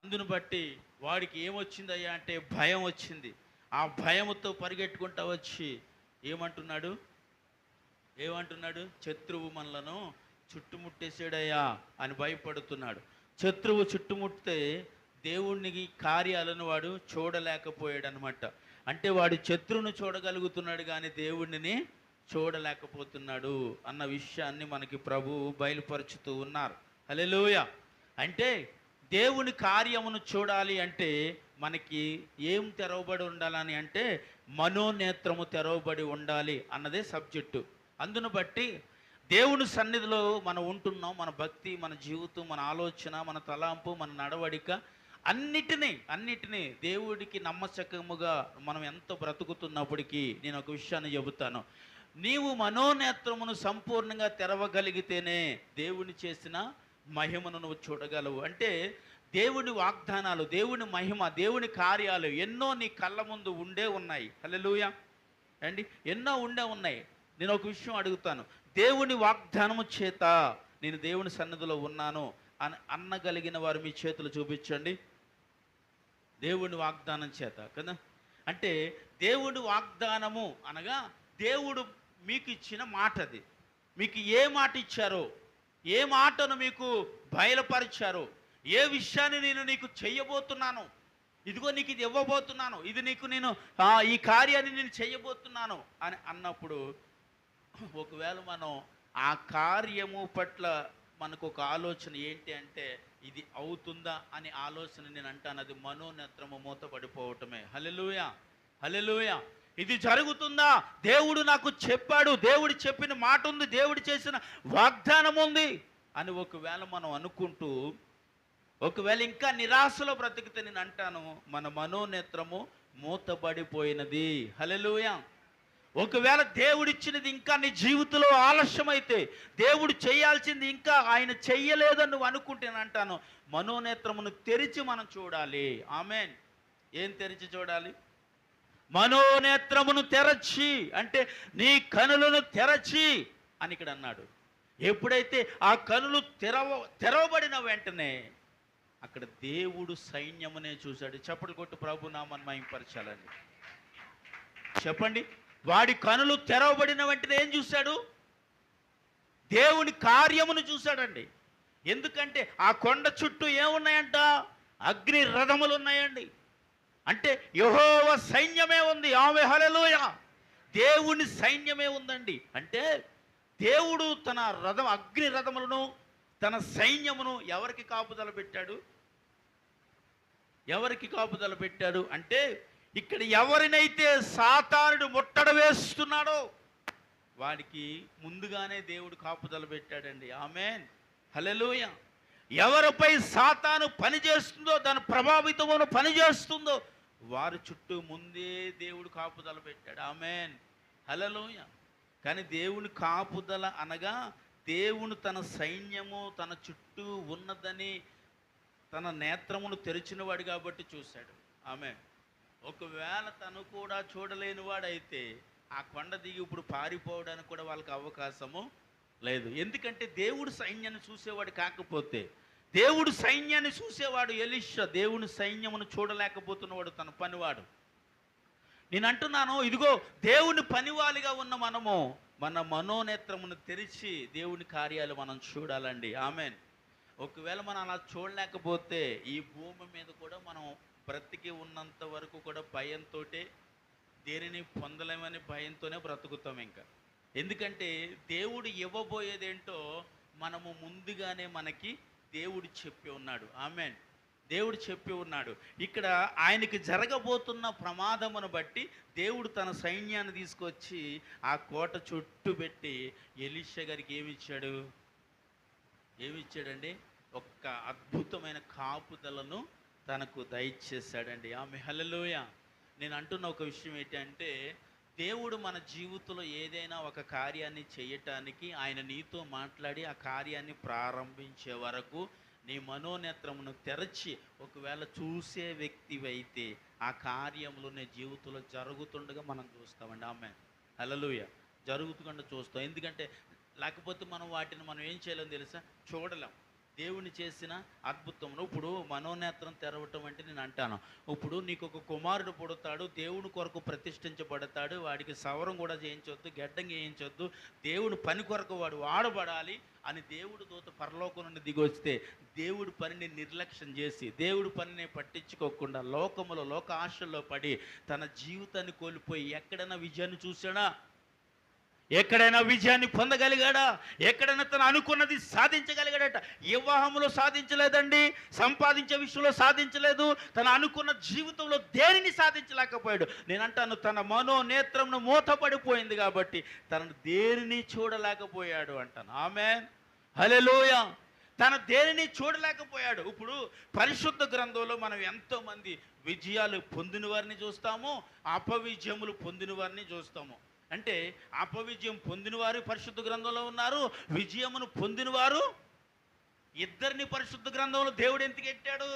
అందును బట్టి వాడికి ఏమొచ్చిందయ్యా అంటే భయం వచ్చింది. ఆ భయముతో పరిగెట్టుకుంటా వచ్చి ఏమంటున్నాడు ఏమంటున్నాడు శత్రువు మనలను చుట్టుముట్టేసాడయ్యా అని భయపడుతున్నాడు. శత్రువు చుట్టుముట్టితే దేవునికి కార్యాలను వాడు చూడలేకపోయాడు అనమాట. అంటే వాడు శత్రువును చూడగలుగుతున్నాడు కానీ దేవుడిని చూడలేకపోతున్నాడు అన్న విషయాన్ని మనకి ప్రభువు బయలుపరుచుతూ ఉన్నారు. హల్లెలూయా. అంటే దేవుని కార్యమును చూడాలి అంటే మనకి ఏం తెరవబడి ఉండాలని అంటే మనోనేత్రము తెరవబడి ఉండాలి అన్నదే సబ్జెక్టు. అందును బట్టి దేవుని సన్నిధిలో మనం ఉంటున్నాం. మన భక్తి, మన జీవితం, మన ఆలోచన, మన తలాంపు, మన నడవడిక అన్నిటినీ దేవుడికి నమ్మశకముగా మనం ఎంత బ్రతుకుతున్నప్పటికీ నేను ఒక విషయాన్ని చెబుతాను. నీవు మనోనేత్రమును సంపూర్ణంగా తెరవగలిగితేనే దేవుని చేసిన మహిమను నువ్వు చూడగలవు. అంటే దేవుని వాగ్దానాలు, దేవుని మహిమ, దేవుని కార్యాలు ఎన్నో నీ కళ్ళ ముందు ఉండే ఉన్నాయి. హల్లెలూయా అండి, ఎన్నో ఉండే ఉన్నాయి. నేను ఒక విషయం అడుగుతాను, దేవుని వాగ్దానము చేత నేను దేవుని సన్నిధిలో ఉన్నాను అని అన్నగలిగిన వారు మీ చేతులు చూపించండి. దేవుని వాగ్దానం చేత కదా. అంటే దేవుని వాగ్దానము అనగా దేవుడు మీకు ఇచ్చిన మాట. అది మీకు ఏ మాట ఇచ్చారో, ఏ మాటను మీకు బయలుపరిచారో, ఏ విషయాన్ని నేను నీకు చెయ్యబోతున్నాను, ఇదిగో నీకు ఇది ఇవ్వబోతున్నాను, ఇది నీకు నేను ఈ కార్యాన్ని నేను చెయ్యబోతున్నాను అని అన్నప్పుడు ఒకవేళ మనం ఆ కార్యము పట్ల మనకు ఒక ఆలోచన ఏంటి అంటే ఇది అవుతుందా అని ఆలోచన నేను అంటాను, అది మనోనేత్రము మూతపడిపోవటమే. హల్లెలూయా హల్లెలూయా. ఇది జరుగుతుందా, దేవుడు నాకు చెప్పాడు, దేవుడు చెప్పిన మాట ఉంది, దేవుడు చేసిన వాగ్దానం ఉంది అని ఒకవేళ మనం అనుకుంటూ ఒకవేళ ఇంకా నిరాశలో బ్రతికితే నేను అంటాను మన మనోనేత్రము మూతబడిపోయినది. హల్లెలూయా. ఒకవేళ దేవుడిచ్చినది ఇంకా నీ జీవితంలో ఆలస్యమైతే, దేవుడు చేయాల్సింది ఇంకా ఆయన చెయ్యలేదని నువ్వు అనుకుంటే నేను అంటాను మనోనేత్రమును తెరిచి మనం చూడాలి. ఆమేన్. ఏం తెరిచి చూడాలి? మనోనేత్రమును తెరచి, అంటే నీ కనులను తెరచి అని ఇక్కడ అన్నాడు. ఎప్పుడైతే ఆ కనులు తెరవబడిన వెంటనే అక్కడ దేవుడు సైన్యమునే చూశాడు. చప్పట్లు కొట్టు ప్రభు నామమును మహిమపరచాలని చెప్పండి. వాడి కనులు తెరవబడిన వెంటనే ఏం చూశాడు? దేవుని కార్యమును చూశాడండి. ఎందుకంటే ఆ కొండ చుట్టూ ఏమున్నాయంట? అగ్ని రథములు ఉన్నాయండి. అంటే యెహోవా సైన్యమే ఉంది. ఆమె హల్లెలూయా. దేవుని సైన్యమే ఉందండి. అంటే దేవుడు తన అగ్ని రథములను, తన సైన్యమును ఎవరికి కాపుదల పెట్టాడు? ఎవరికి కాపుదల పెట్టాడు అంటే ఇక్కడ ఎవరినైతే సాతానుడు ముట్టడి వేస్తున్నాడో వాడికి ముందుగానే దేవుడు కాపుదల పెట్టాడండి. ఆమేన్ హల్లెలూయా. ఎవరిపై సాతాను పనిచేస్తుందో, దాని ప్రభావితమును పనిచేస్తుందో వారి చుట్టూ ముందే దేవుడు కాపుదల పెట్టాడు. ఆమేన్ హల్లెలూయా. కానీ దేవుని కాపుదల అనగా దేవుడు తన సైన్యము తన చుట్టూ ఉన్నదని తన నేత్రమును తెరిచినవాడు కాబట్టి చూశాడు. ఆమేన్. ఒకవేళ తను కూడా చూడలేని వాడైతే ఆ కొండ దిగి ఇప్పుడు పారిపోవడానికి కూడా వాళ్ళకి అవకాశము లేదు. ఎందుకంటే దేవుడు సైన్యాన్ని చూసేవాడు కాకపోతే, దేవుడు సైన్యాన్ని చూసేవాడు ఎలీషా దేవుని సైన్యమును చూడలేకపోతున్నవాడు తన పనివాడు. నేను అంటున్నాను, ఇదిగో దేవుని పనివాలిగా ఉన్న మనము మన మనోనేత్రమును తెరిచి దేవుని కార్యాలు మనం చూడాలండి. ఆమేన్. ఒకవేళ మనం అలా చూడలేకపోతే ఈ భూమి మీద కూడా మనం బ్రతికి ఉన్నంత వరకు కూడా భయంతో, దేనిని పొందలేమని భయంతోనే బ్రతుకుతాం ఇంకా. ఎందుకంటే దేవుడు ఇవ్వబోయేదేంటో మనము ముందుగానే మనకి దేవుడు చెప్పి ఉన్నాడు. ఆమేన్. దేవుడు చెప్పి ఉన్నాడు. ఇక్కడ ఆయనకి జరగబోతున్న ప్రమాదమును బట్టి దేవుడు తన సైన్యాన్ని తీసుకొచ్చి ఆ కోట చుట్టూ పెట్టి ఎలీషా గారికి ఏమిచ్చాడండి? ఒక్క అద్భుతమైన కాపుదలను తనకు దయచేశాడండి. ఆమె హల్లెలూయా. నేను అంటున్న ఒక విషయం ఏంటంటే దేవుడు మన జీవితంలో ఏదైనా ఒక కార్యాన్ని చేయటానికి ఆయన నీతో మాట్లాడి ఆ కార్యాన్ని ప్రారంభించే వరకు నీ మనోనేత్రమును తెరచి ఒకవేళ చూసే వ్యక్తివైతే ఆ కార్యములు నీ జీవితంలో జరుగుతుండగా మనం చూస్తామండి. ఆమె హల్లెలూయా. జరుగుతుండగా చూస్తాం. ఎందుకంటే లేకపోతే మనం వాటిని మనం ఏం చేయలేం తెలుసా? చూడలేం. దేవుని చేసిన అద్భుతం. ఇప్పుడు మనోనేత్రం తెరవటం అంటే నేను అంటాను, ఇప్పుడు నీకు ఒక కుమారుడు పుడతాడు, దేవుని కొరకు ప్రతిష్ఠించబడతాడు, వాడికి సవరం కూడా చేయించొద్దు, గెడ్డం చేయించొద్దు, దేవుడు పని కొరకు వాడు వాడబడాలి అని దేవుడు దూత పరలోకం నుండి దిగొస్తే దేవుడి పనిని నిర్లక్ష్యం చేసి దేవుడి పనిని పట్టించుకోకుండా లోకములో లోక ఆశల్లో పడి తన జీవితాన్ని కోల్పోయి ఎక్కడైనా విజయాన్ని చూసాడా? ఎక్కడైనా విజయాన్ని పొందగలిగాడా? ఎక్కడైనా తను అనుకున్నది సాధించగలిగాడట? వివాహంలో సాధించలేదండి, సంపాదించే విషయంలో సాధించలేదు, తను అనుకున్న జీవితంలో దేనిని సాధించలేకపోయాడు. నేనంటాను, తన మనోనేత్రంను మూతపడిపోయింది కాబట్టి తనను దేనిని చూడలేకపోయాడు అంటాను. ఆమేన్, హల్లెలూయా. తన దేనిని చూడలేకపోయాడు. ఇప్పుడు పరిశుద్ధ గ్రంథంలో మనం ఎంతోమంది విజయాలు పొందిన వారిని చూస్తాము, అపవిజయములు పొందిన వారిని చూస్తాము. అంటే అపవిజయం పొందినవారు పరిశుద్ధ గ్రంథంలో ఉన్నారు, విజయమును పొందినవారు ఇద్దరిని పరిశుద్ధ గ్రంథంలో దేవుడు ఎందుకు పెట్టాడు?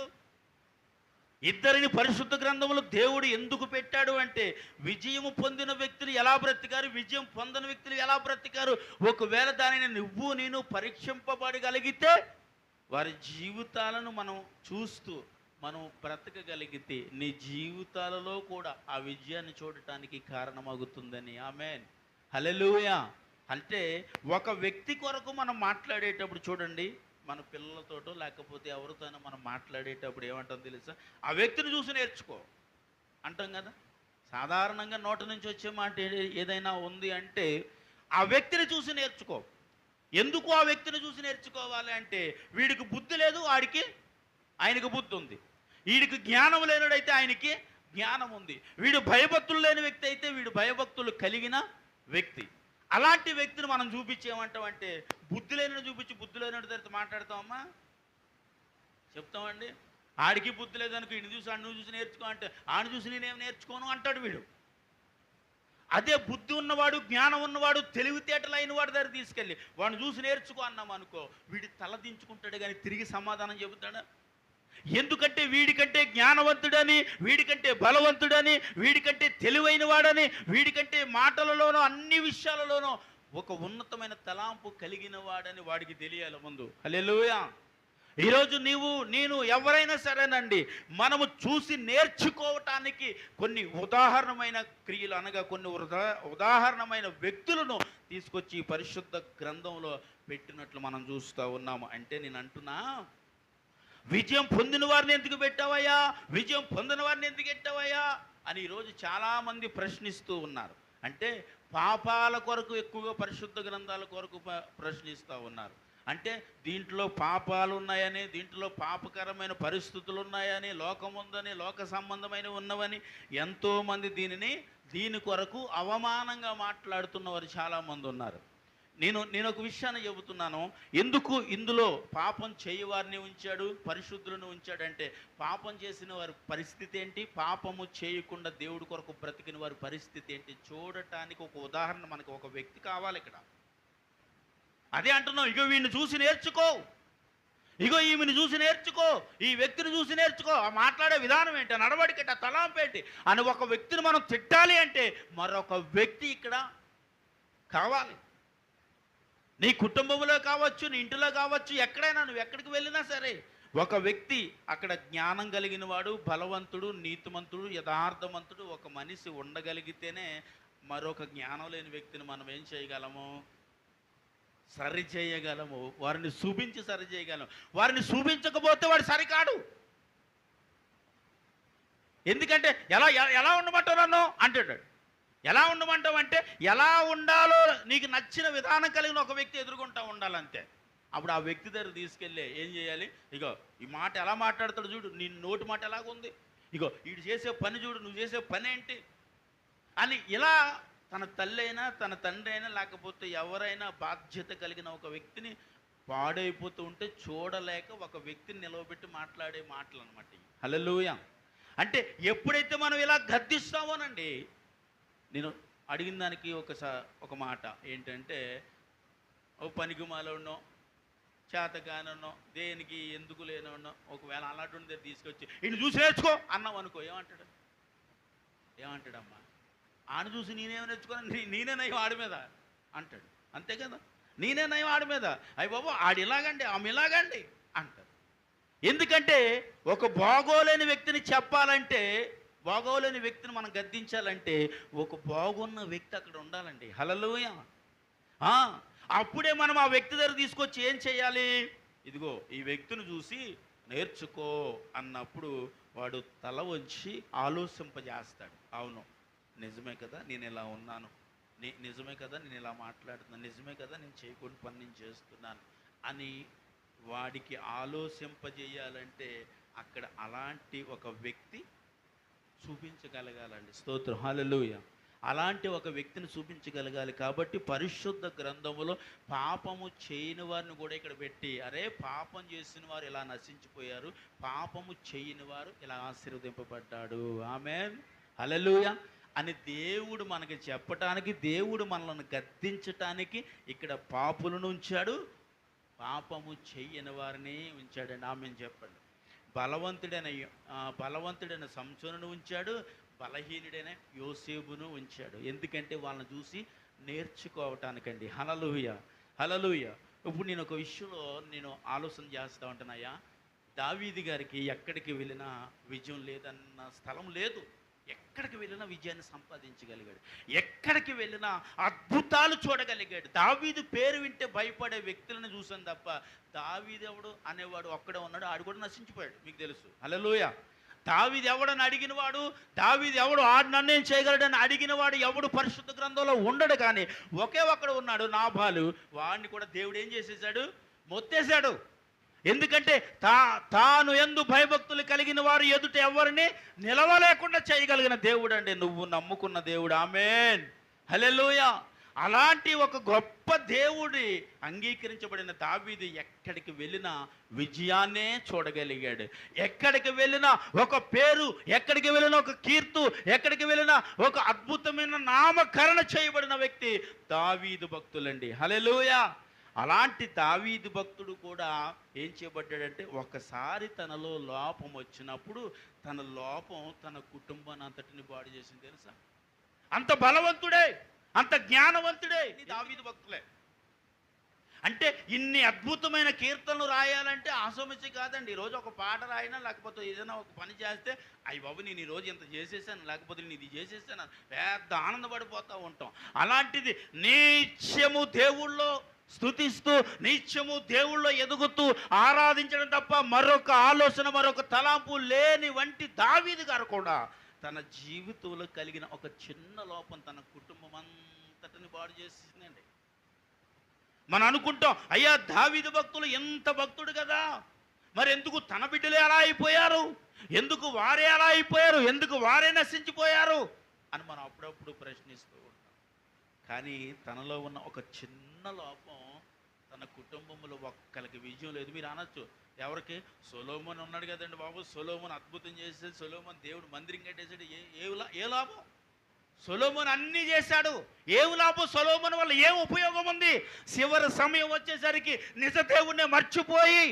ఇద్దరిని పరిశుద్ధ గ్రంథంలో దేవుడు ఎందుకు పెట్టాడు అంటే విజయము పొందిన వ్యక్తులు ఎలా బ్రతికారు, విజయం పొందని వ్యక్తులు ఎలా బ్రతికారు, ఒకవేళ దానిని నువ్వు నేను పరీక్షింపబడగలిగితే వారి జీవితాలను మనం చూస్తూ మనం బ్రతకగలిగితే నీ జీవితాలలో కూడా ఆ విజయాన్ని చూడటానికి కారణమవుతుందని. ఆమేన్, హల్లెలూయా. అంటే ఒక వ్యక్తి కొరకు మనం మాట్లాడేటప్పుడు చూడండి, మన పిల్లలతోటో లేకపోతే ఎవరితోనో మనం మాట్లాడేటప్పుడు ఏమంటాం తెలుసా? ఆ వ్యక్తిని చూసి నేర్చుకో అంటాం కదా. సాధారణంగా నోట నుంచి వచ్చే మాట ఏదైనా ఉంది అంటే ఆ వ్యక్తిని చూసి నేర్చుకో. ఎందుకు ఆ వ్యక్తిని చూసి నేర్చుకోవాలి అంటే వీడికి బుద్ధి లేదు, ఆయనకి బుద్ధి ఉంది. వీడికి జ్ఞానం లేనుడైతే ఆయనకి జ్ఞానం ఉంది. వీడు భయభక్తులు లేని వ్యక్తి అయితే వీడు భయభక్తులు కలిగిన వ్యక్తి. అలాంటి వ్యక్తిని మనం చూపించేమంటామంటే బుద్ధి లేని చూపించి బుద్ధి లేనివాడి దగ్గర మాట్లాడతామమ్మా, చెప్తామండి. ఆడికి బుద్ధి లేదనుకో, ఈయన చూసి ఆడిని చూసి నేర్చుకో అంటే ఆడిని చూసి నేనేం నేర్చుకోను అంటాడు వీడు. అదే బుద్ధి ఉన్నవాడు, జ్ఞానం ఉన్నవాడు, తెలివితేటలు అయిన వాడి దగ్గర తీసుకెళ్ళి వాడిని చూసి నేర్చుకో అన్నాం అనుకో, వీడి తలదించుకుంటాడు కానీ తిరిగి సమాధానం చెబుతాడా? ఎందుకంటే వీడికంటే జ్ఞానవంతుడని, వీడికంటే బలవంతుడని, వీడికంటే తెలివైన వాడని, వీడికంటే మాటలలోనో అన్ని విషయాలలోనో ఒక ఉన్నతమైన తలాంపు కలిగిన వాడని వాడికి తెలియాలి ముందు. హల్లెలూయా. ఈరోజు నేను ఎవరైనా సరేనండి, మనము చూసి నేర్చుకోవటానికి కొన్ని ఉదాహరణమైన క్రియలు అనగా కొన్ని ఉదాహరణమైన వ్యక్తులను తీసుకొచ్చి పరిశుద్ధ గ్రంథంలో పెట్టినట్లు మనం చూస్తూ ఉన్నాము. అంటే నేను అంటున్నా, విజయం పొందిన వారిని ఎందుకు పెట్టావయ్యా, విజయం పొందిన వారిని ఎందుకు పెట్టావయ్యా అని ఈరోజు చాలామంది ప్రశ్నిస్తూ ఉన్నారు. అంటే పాపాల కొరకు ఎక్కువగా పరిశుద్ధ గ్రంథాల కొరకు ప్రశ్నిస్తూ ఉన్నారు. అంటే దీంట్లో పాపాలు ఉన్నాయని, దీంట్లో పాపకరమైన పరిస్థితులు ఉన్నాయని, లోకం ఉందని, లోక సంబంధమైన ఉన్నవని ఎంతోమంది దీని కొరకు అవమానంగా మాట్లాడుతున్నవారు చాలామంది ఉన్నారు. నేను ఒక విషయాన్ని చెబుతున్నాను. ఎందుకు ఇందులో పాపం చేయవారిని ఉంచాడు, పరిశుద్ధులను ఉంచాడంటే పాపం చేసిన వారి పరిస్థితి ఏంటి, పాపము చేయకుండా దేవుడి కొరకు బ్రతికిన వారి పరిస్థితి ఏంటి చూడటానికి ఒక ఉదాహరణ మనకు ఒక వ్యక్తి కావాలి ఇక్కడ. అదే అంటున్నాం, ఇగో వీడిని చూసి నేర్చుకో, ఇగో ఈమెను చూసి నేర్చుకో, ఈ వ్యక్తిని చూసి నేర్చుకో. ఆ మాట్లాడే విధానం ఏంటి, ఆ నడవడికేంటి, ఆ తలాంపేంటి అని ఒక వ్యక్తిని మనం తిట్టాలి అంటే మరొక వ్యక్తి ఇక్కడ కావాలి. నీ కుటుంబంలో కావచ్చు, నీ ఇంటిలో కావచ్చు, ఎక్కడైనా నువ్వు ఎక్కడికి వెళ్ళినా సరే ఒక వ్యక్తి అక్కడ జ్ఞానం కలిగిన వాడు, బలవంతుడు, నీతిమంతుడు, యథార్థవంతుడు ఒక మనిషి ఉండగలిగితేనే మరొక జ్ఞానం లేని వ్యక్తిని మనం ఏం చేయగలము, సరి చేయగలము. వారిని చూపించి సరి చేయగలము. వారిని చూపించకపోతే వాడు సరికాడు. ఎందుకంటే ఎలా ఉండమంటావు నన్ను అంటాడు. ఎలా ఉండమంటావు అంటే ఎలా ఉండాలో నీకు నచ్చిన విధానం కలిగిన ఒక వ్యక్తి ఎదుర్కొంటూ ఉండాలంతే. అప్పుడు ఆ వ్యక్తి దగ్గర తీసుకెళ్ళి ఏం చేయాలి, ఇగో ఈ మాట ఎలా మాట్లాడతాడు చూడు, నీ నోటి మాట ఎలాగుంది, ఇగో వీడు చేసే పని చూడు, నువ్వు చేసే పని ఏంటి అని ఇలా తన తల్లి అయినా తన తండ్రి అయినా లేకపోతే ఎవరైనా బాధ్యత కలిగిన ఒక వ్యక్తిని పాడైపోతూ ఉంటే చూడలేక ఒక వ్యక్తిని నిలవబెట్టి మాట్లాడే మాటలు అనమాట. హల్లెలూయా. అంటే ఎప్పుడైతే మనం ఇలా గద్దిస్తామోనండి, నేను అడిగిన దానికి ఒక మాట ఏంటంటే, ఓ పనికి మాలోనో చేతగానో దేనికి ఎందుకు లేనో ఒకవేళ అలాంటి తీసుకొచ్చి ఈయన చూసి నేర్చుకో అన్నాం అనుకో, ఏమంటాడమ్మా, ఆయన చూసి నేనేమో నేర్చుకోను, నేనే నయం ఆడి మీద అంటాడు. అంతే కదా, నేనే నయం ఆడి మీద. అయ్యి బాబు ఆడు ఇలాగండి, ఆమె ఇలాగండి అంటారు. ఎందుకంటే ఒక బాగోలేని వ్యక్తిని చెప్పాలంటే, బాగోలేని వ్యక్తిని మనం గద్దించాలంటే ఒక బాగున్న వ్యక్తి అక్కడ ఉండాలండి. హల్లెలూయా. అప్పుడే మనం ఆ వ్యక్తి దగ్గర తీసుకొచ్చి ఏం చేయాలి, ఇదిగో ఈ వ్యక్తిని చూసి నేర్చుకో అన్నప్పుడు వాడు తల వంచి ఆలోచింపజేస్తాడు. అవును, నిజమే కదా నేను ఇలా ఉన్నాను, నిజమే కదా నేను ఇలా మాట్లాడుతున్నాను, నిజమే కదా నేను చేయకూడని పని నేను చేస్తున్నాను అని వాడికి ఆలోచింపజేయాలంటే అక్కడ అలాంటి ఒక వ్యక్తి చూపించగలగాలండి. స్తోత్రం, హల్లెలూయా. అలాంటి ఒక వ్యక్తిని చూపించగలగాలి. కాబట్టి పరిశుద్ధ గ్రంథములో పాపము చేయని వారిని కూడా ఇక్కడ పెట్టి, అరే పాపం చేసిన వారు ఇలా నశించిపోయారు, పాపము చేయని వారు ఇలా ఆశీర్వదింపబడ్డాడు, ఆమేన్, హల్లెలూయా అని దేవుడు మనకి చెప్పటానికి, దేవుడు మనల్ని గద్దించటానికి ఇక్కడ పాపులను ఉంచాడు, పాపము చెయ్యని వారిని ఉంచాడండి. ఆమేన్ చెప్పండి. బలవంతుడైన సంసోనును ఉంచాడు, బలహీనుడైన యోసేపును ఉంచాడు. ఎందుకంటే వాళ్ళని చూసి నేర్చుకోవటానికండి. హల్లెలూయా, హల్లెలూయా. ఇప్పుడు నేను ఒక విషయంలో నేను ఆలోచన చేస్తూ ఉంటున్నాయా, దావీదు గారికి ఎక్కడికి వెళ్ళినా విజయం లేదన్న స్థలం లేదు. ఎక్కడికి వెళ్ళినా విజయాన్ని సంపాదించగలిగాడు, ఎక్కడికి వెళ్ళినా అద్భుతాలు చూడగలిగాడు. దావీదు పేరు వింటే భయపడే వ్యక్తులను చూసాను తప్ప దావీదు ఎవడు అనేవాడు ఒక్కడే ఉన్నాడు, ఆడు కూడా నశించిపోయాడు, మీకు తెలుసు. హల్లెలూయా. దావీదు ఎవడని అడిగినవాడు, దావీదు ఎవడు ఆడు నన్నేం చేయగలడని అడిగినవాడు ఎవడు పరిశుద్ధ గ్రంథంలో ఉండడు. కానీ ఒకే ఒక్కడు ఉన్నాడు, నాబాలు. వాడిని కూడా దేవుడు ఏం చేసేసాడు, మొత్తేశాడు. ఎందుకంటే తాను యందు భయభక్తులు కలిగిన వారు ఎదుట ఎవరిని నిలవలేకుండా చేయగలిగిన దేవుడు అండి నువ్వు నమ్ముకున్న దేవుడు. ఆమేన్, హల్లెలూయా. అలాంటి ఒక గొప్ప దేవుడి అంగీకరించబడిన దావీదు ఎక్కడికి వెళ్ళినా విజయాన్నే చూడగలిగాడు. ఎక్కడికి వెళ్ళినా ఒక పేరు, ఎక్కడికి వెళ్ళినా ఒక కీర్తు, ఎక్కడికి వెళ్ళినా ఒక అద్భుతమైన నామకరణ చేయబడిన వ్యక్తి దావీదు భక్తులండి. హల్లెలూయా. అలాంటి దావీదు భక్తుడు కూడా ఏం చేయబడ్డాడంటే, ఒకసారి తనలో లోపం వచ్చినప్పుడు తన లోపం తన కుటుంబాన్ని అంతటిని పాడు చేసింది తెలుసా. అంత బలవంతుడే, అంత జ్ఞానవంతుడే దావీదు భక్తులే. అంటే ఇన్ని అద్భుతమైన కీర్తనలు రాయాలంటే ఆసోమించి కాదండి. ఈరోజు ఒక పాట రాయినా లేకపోతే ఏదైనా ఒక పని చేస్తే, అయ్యి బాబు నేను ఈరోజు ఇంత చేసేసాను, లేకపోతే నేను ఇది చేసేసాను, పెద్ద ఆనందపడిపోతూ ఉంటాం. అలాంటిది నిత్యము దేవుళ్ళో స్తుతిస్తూ, నిత్యము దేవుళ్ళో ఎదుగుతూ ఆరాధించడం తప్ప మరొక ఆలోచన, మరొక తలాంపు లేని వంటి దావీదు గారు కూడా తన జీవితంలో కలిగిన ఒక చిన్న లోపం తన కుటుంబం అంతటిని పాడు చేసిందండి. మనం అనుకుంటాం, అయ్యా దావీదు భక్తులు ఎంత భక్తుడు కదా, మరి ఎందుకు తన బిడ్డలే అలా అయిపోయారు, ఎందుకు వారే అలా అయిపోయారు, ఎందుకు వారే నశించిపోయారు అని మనం అప్పుడప్పుడు ప్రశ్నిస్తూ ఉంటాం. కానీ తనలో ఉన్న ఒక చిన్న లోపం తన కుటుంబంలో ఒక్కరికి విజయం లేదు. మీరు అనొచ్చు, ఎవరికి? సొలొమోన్ ఉన్నాడు కదండి బాబు, సొలొమోన్ అద్భుతం చేసేది, సొలొమోన్ దేవుడు మందిరం కట్టేసాడు, ఏ లాభం? సొలొమోన్ అన్నీ చేశాడు, ఏం లాభం? సొలొమోన్ వల్ల ఏం ఉపయోగం ఉంది? చివరి సమయం వచ్చేసరికి నిజ దేవుణ్ణి మర్చిపోయి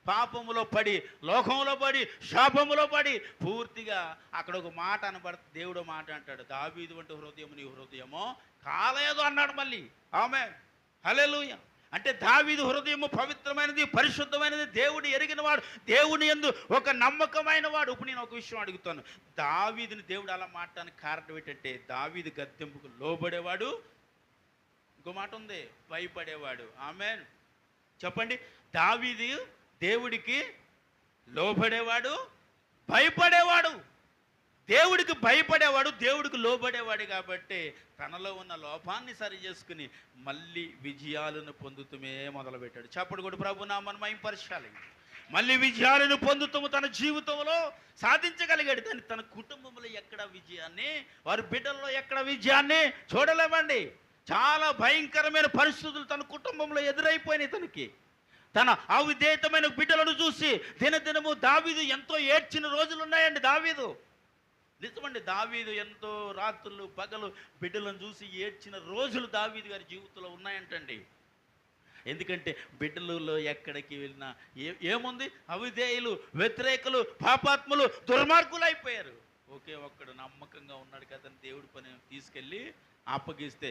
పాపములో పడి, లోకంలో పడి, శాపములో పడి పూర్తిగా అక్కడ ఒక మాట అనబడుతుంది. దేవుడు మాట అంటాడు, దావీదు వంటి హృదయం నీ హృదయమో కాలేదు అన్నాడు మళ్ళీ. ఆమేన్, హల్లెలూయా. అంటే దావీదు హృదయము పవిత్రమైనది, పరిశుద్ధమైనది, దేవుడు ఎరిగినవాడు, దేవుని యందు ఒక నమ్మకమైన వాడు. ఇప్పుడు నేను ఒక విషయం అడుగుతాను, దావీదుని దేవుడు అలా మాట్లాడడానికి కారణం ఏంటంటే, దావీదు గద్దెంపుకు లోబడేవాడు, ఇంకో మాట ఉంది, భయపడేవాడు. ఆమేన్ చెప్పండి. దావీదు దేవుడికి లోబడేవాడు, భయపడేవాడు. దేవుడికి భయపడేవాడు, దేవుడికి లోబడేవాడు. కాబట్టి తనలో ఉన్న లోపాన్ని సరి చేసుకుని మళ్ళీ విజయాలను పొందుతూనే మొదలుపెట్టాడు. చప్పుడు కూడా ప్రభు నామమును మహిమపరచాలి. మళ్ళీ విజయాలను పొందుతాము తన జీవితంలో సాధించగలిగాడు. కానీ తన కుటుంబంలో ఎక్కడ విజయాన్ని, వారి బిడ్డల్లో ఎక్కడ విజయాన్ని చూడలేమండి. చాలా భయంకరమైన పరిస్థితులు తన కుటుంబంలో ఎదురైపోయినాయి. తనకి తన అవిధేయతమైన బిడ్డలను చూసి దినదినము దావీదు ఎంతో ఏడ్చిన రోజులు ఉన్నాయండి. దావీదు నిజమండి, దావీదు ఎంతో రాత్రులు పగలు బిడ్డలను చూసి ఏడ్చిన రోజులు దావీదు గారి జీవితంలో ఉన్నాయంటండి. ఎందుకంటే బిడ్డలలో ఎక్కడికి వెళ్ళినా ఏముంది, అవిధేయులు, వ్యతిరేకులు, పాపాత్ములు, దుర్మార్గులు అయిపోయారు. ఒకే ఒక్కడు నమ్మకంగా ఉన్నాడు కదని దేవుడి పని తీసుకెళ్ళి అప్పగిస్తే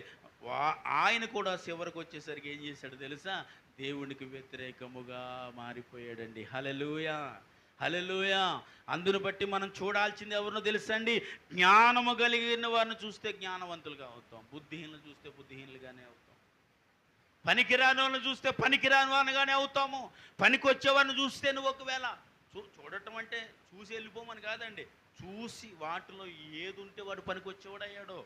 ఆయన కూడా చివరికి వచ్చేసరికి ఏం చేశాడు తెలుసా? దేవునికి వ్యతిరేకముగా మారిపోయాడండి. హల్లెలూయా, హల్లెలూయా. అందును బట్టి మనం చూడాల్సింది ఎవరినో తెలుసండి? జ్ఞానము కలిగిన వారిని చూస్తే జ్ఞానవంతులుగా అవుతాం, బుద్ధిహీనులు చూస్తే బుద్ధిహీనులుగానే అవుతాం, పనికిరాని వాళ్ళని చూస్తే పనికిరాని వారిగానే అవుతాము. పనికి వచ్చేవారిని చూస్తే నువ్వు ఒకవేళ చూడటం అంటే చూసి వెళ్ళిపోమని కాదండి, చూసి వాటిలో ఏది ఉంటే వాడు పనికి వచ్చేవాడయ్యాడో,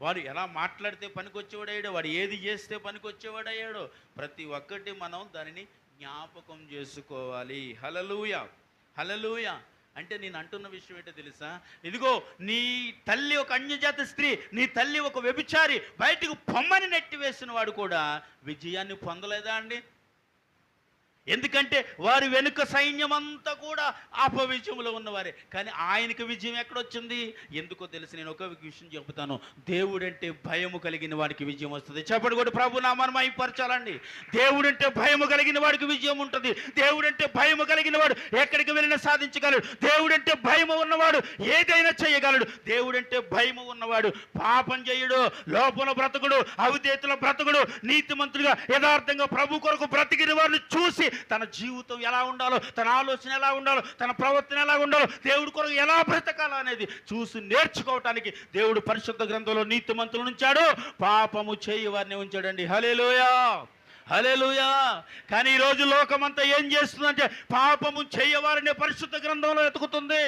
వాడు ఎలా మాట్లాడితే పనికి వచ్చేవాడయ్యాడో, వాడు ఏది చేస్తే పనికి వచ్చేవాడయ్యాడో, ప్రతి ఒక్కటి మనం దానిని జ్ఞాపకం చేసుకోవాలి. హల్లెలూయా, హల్లెలూయా. అంటే నేను అంటున్న విషయం ఏంటో తెలుసా? ఇదిగో నీ తల్లి ఒక అన్యజాత స్త్రీ, నీ తల్లి ఒక వ్యభిచారి, బయటకు పొమ్మని నెట్టివేసిన వాడు కూడా విజయాన్ని పొందలేదా అండి? ఎందుకంటే వారి వెనుక సైన్యం అంతా కూడా అపవిజయంలో ఉన్నవారే, కానీ ఆయనకి విజయం ఎక్కడొచ్చింది? ఎందుకో తెలిసి నేను ఒక విషయం చెబుతాను, దేవుడంటే భయము కలిగిన వాడికి విజయం వస్తుంది. చెప్పండి కూడా, ప్రభు నామాన్ని మహిమపరచాలండి. దేవుడంటే భయము కలిగిన వాడికి విజయం ఉంటుంది. దేవుడంటే భయము కలిగిన వాడు ఎక్కడికి వెళ్ళినా సాధించగలడు. దేవుడంటే భయము ఉన్నవాడు ఏదైనా చేయగలడు. దేవుడంటే భయము ఉన్నవాడు పాపం చేయడు, లోపల బ్రతకుడు, అవిధేయతల బ్రతకుడు, నీతిమంతులుగా యథార్థంగా ప్రభు కొరకు బ్రతికిన వారిని చూసి తన జీవితం ఎలా ఉండాలో, తన ఆలోచన ఎలా ఉండాలో, తన ప్రవర్తన ఎలా ఉండాలో, దేవుడి కొరకు ఎలా బ్రతకాలో అనేది చూసి నేర్చుకోవటానికి దేవుడు పరిశుద్ధ గ్రంథంలో నీతిమంతులను ఉంచాడు, పాపము చేయవారిని ఉంచాడండి. హల్లెలూయా, హల్లెలూయా. కానీ ఈరోజు లోకమంతా ఏం చేస్తుందంటే పాపము చేయవారిని పరిశుద్ధ గ్రంథంలో ఎతుకుతుంది.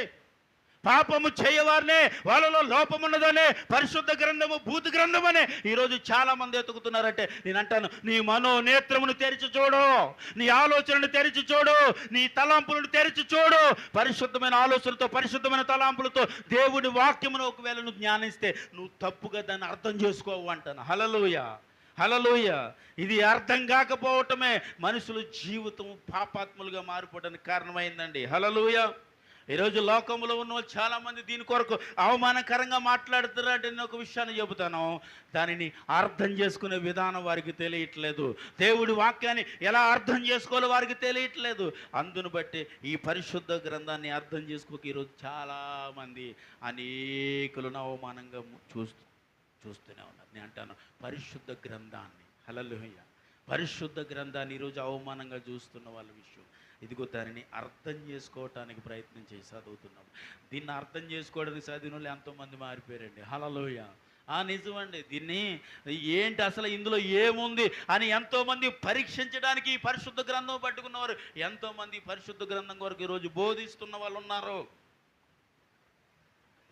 పాపము చేయవారినే, వాళ్ళలో లోపమున్నదనే పరిశుద్ధ గ్రంథము భూత గ్రంథం అనే ఈరోజు చాలా మంది ఎతుకుతున్నారంటే నేను అంటాను, నీ మనోనేత్రమును తెరిచి చూడు, నీ ఆలోచనను తెరిచి చూడు, నీ తలాంపులను తెరిచి చూడు. పరిశుద్ధమైన ఆలోచనతో, పరిశుద్ధమైన తలాంపులతో దేవుడి వాక్యమును ఒకవేళ నువ్వు జ్ఞానిస్తే నువ్వు తప్పుగా దాన్ని అర్థం చేసుకోవు అంటాను. హల్లెలూయా, హల్లెలూయా. ఇది అర్థం కాకపోవటమే మనుషుల జీవితం పాపాత్ములుగా మారిపోవడానికి కారణమైందండి. హల్లెలూయా. ఈరోజు లోకంలో ఉన్న చాలామంది దీని కొరకు అవమానకరంగా మాట్లాడుతున్నారంటే నేను ఒక విషయాన్ని చెబుతాను, దానిని అర్థం చేసుకునే విధానం వారికి తెలియట్లేదు. దేవుడి వాక్యాన్ని ఎలా అర్థం చేసుకోవాలో వారికి తెలియట్లేదు. అందును బట్టి ఈ పరిశుద్ధ గ్రంథాన్ని అర్థం చేసుకోక ఈరోజు చాలామంది అనేకులను అవమానంగా చూస్తూనే ఉన్నారు. నేను అంటాను, పరిశుద్ధ గ్రంథాన్ని, హల్లెలూయా, పరిశుద్ధ గ్రంథాన్ని ఈరోజు అవమానంగా చూస్తున్న వాళ్ళ విషయం ఇదిగో దానిని అర్థం చేసుకోవటానికి ప్రయత్నం చేసి చదువుతున్నాం. దీన్ని అర్థం చేసుకోవడానికి చదివిన వాళ్ళు ఎంతోమంది మారిపోయారండి. హల్లెలూయా. నిజమండి. దీన్ని ఏంటి అసలు ఇందులో ఏముంది అని ఎంతోమంది పరీక్షించడానికి ఈ పరిశుద్ధ గ్రంథం పట్టుకున్నవారు, ఎంతోమంది పరిశుద్ధ గ్రంథం కొరకు ఈరోజు బోధిస్తున్న వాళ్ళు ఉన్నారు.